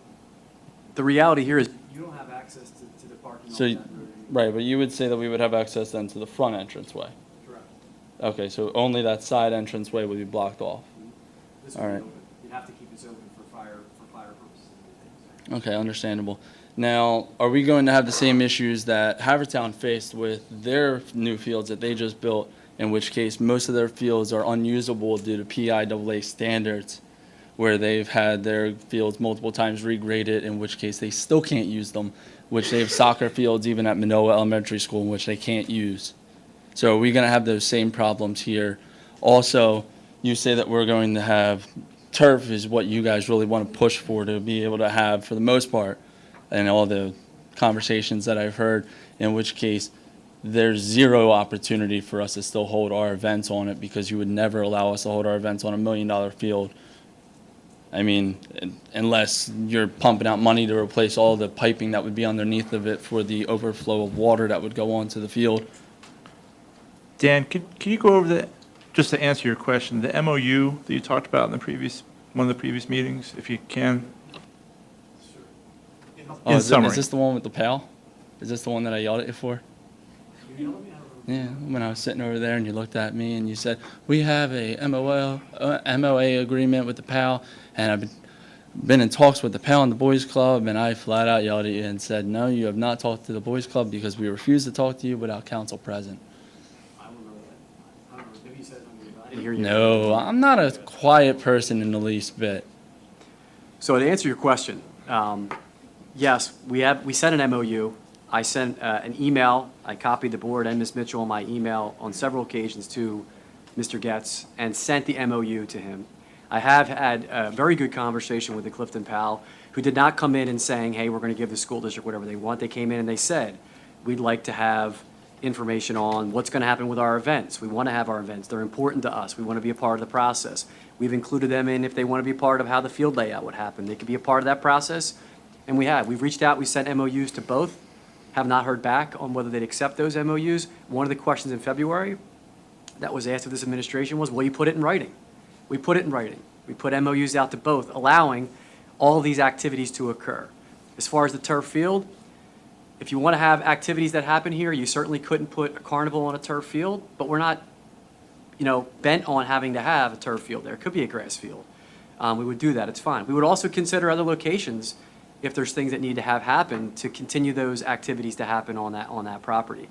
Speaker 6: the reality here is you don't have access to the parking lot.
Speaker 13: So,
Speaker 6: on that road.
Speaker 13: right, but you would say that we would have access then to the front entranceway?
Speaker 6: Correct.
Speaker 13: Okay, so only that side entranceway would be blocked off?
Speaker 6: This
Speaker 13: All
Speaker 6: would be
Speaker 13: right.
Speaker 6: open. You'd have to keep this open for fire purposes and things.
Speaker 13: Okay, understandable. Now, are we going to have the same issues that Havertown faced with their new fields that they just built, in which case most of their fields are unusable due to PIAA standards, where they've had their fields multiple times regraded, in which case they still can't use them, which they have soccer fields even at Manoa Elementary School, in which they can't use. So are we going to have those same problems here? Also, you say that we're going to have turf is what you guys really want to push for to be able to have, for the most part, and all the conversations that I've heard, in which case there's zero opportunity for us to still hold our events on it because you would never allow us to hold our events on $1 million field. I mean, unless you're pumping out money to replace all the piping that would be underneath of it for the overflow of water that would go onto the field.
Speaker 7: Dan, can you go over just to answer your question, the MOU that you talked about in one of the previous meetings, if you can?
Speaker 13: Oh,
Speaker 7: In
Speaker 13: is
Speaker 7: summary.
Speaker 13: this the one with the pail? Is this the one that I yelled at you for? Yeah, when I was sitting over there and you looked at me and you said, we have a MOA agreement with the PAL, and I've been in talks with the PAL and the Boys Club, and I flat out yelled at you and said, no, you have not talked to the Boys Club because we refuse to talk to you without council present.
Speaker 6: I don't know that. I don't know. Maybe you said something about it. I didn't hear you.
Speaker 13: No, I'm not a quiet person in the least bit.
Speaker 6: So to answer your question, yes, we sent an MOU. I sent an email. I copied the board and Ms. Mitchell on my email on several occasions to Mr. Getz and sent the MOU to him. I have had a very good conversation with the Clifton PAL, who did not come in and saying, hey, we're going to give the school district whatever they want. They came in and they said, we'd like to have information on what's going to happen with our events. We want to have our events. They're important to us. We want to be a part of the process. We've included them in if they want to be a part of how the field layout would happen. They could be a part of that process, and we have. We've reached out. We sent MOUs to both. Have not heard back on whether they'd accept those MOUs. One of the questions in February that was asked of this administration was, will you put it in writing? We put it in writing. We put MOUs out to both, allowing all these activities to occur. As far as the turf field, if you want to have activities that happen here, you certainly couldn't put a carnival on a turf field, but we're not, bent on having to have a turf field there. It could be a grass field. We would do that. It's fine. We would also consider other locations if there's things that need to have happen to continue those activities to happen on that property.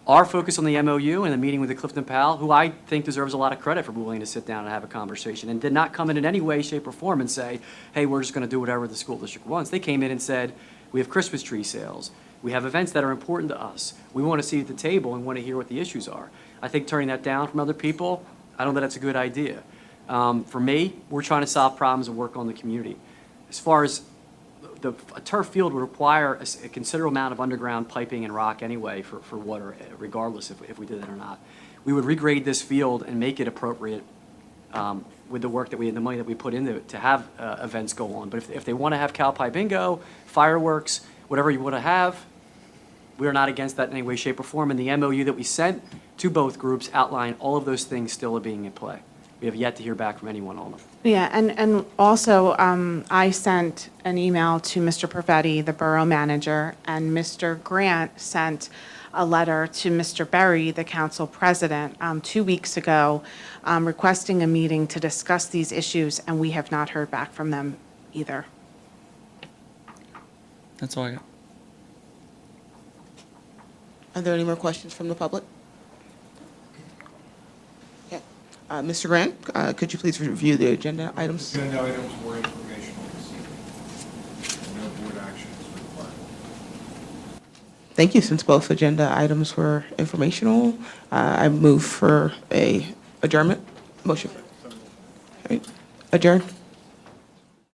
Speaker 6: Our focus on the MOU and the meeting with the Clifton PAL, who I think deserves a lot of credit for being willing to sit down and have a conversation, and did not come in any way, shape, or form and say, hey, we're just going to do whatever the school district wants. They came in and said, we have Christmas tree sales. We have events that are important to us. We want to sit at the table and want to hear what the issues are. I think turning that down from other people, I don't think that's a good idea. For me, we're trying to solve problems and work on the community. As far as a turf field would require a considerable amount of underground piping and rock anyway for water, regardless if we did that or not. We would regrade this field and make it appropriate with the work that the money that we put into it to have events go on. But if they want to have cow pie bingo, fireworks, whatever you want to have, we are not against that in any way, shape, or form. And the MOU that we sent to both groups outline all of those things still are being in play. We have yet to hear back from anyone on them.
Speaker 4: Yeah, and also, I sent an email to Mr. Perfetti, the borough manager, and Mr. Grant sent a letter to Mr. Berry, the council president, 2 weeks ago, requesting a meeting to discuss these issues, and we have not heard back from them either.
Speaker 13: That's all I got.
Speaker 1: Are there any more questions from the public? Okay. Mr. Grant, could you please review the agenda items?
Speaker 2: Agenda items were informational this evening. No board action is required.
Speaker 1: Thank you. Since both agenda items were informational, I move for a adjournment. Motion. All right. Adjourn.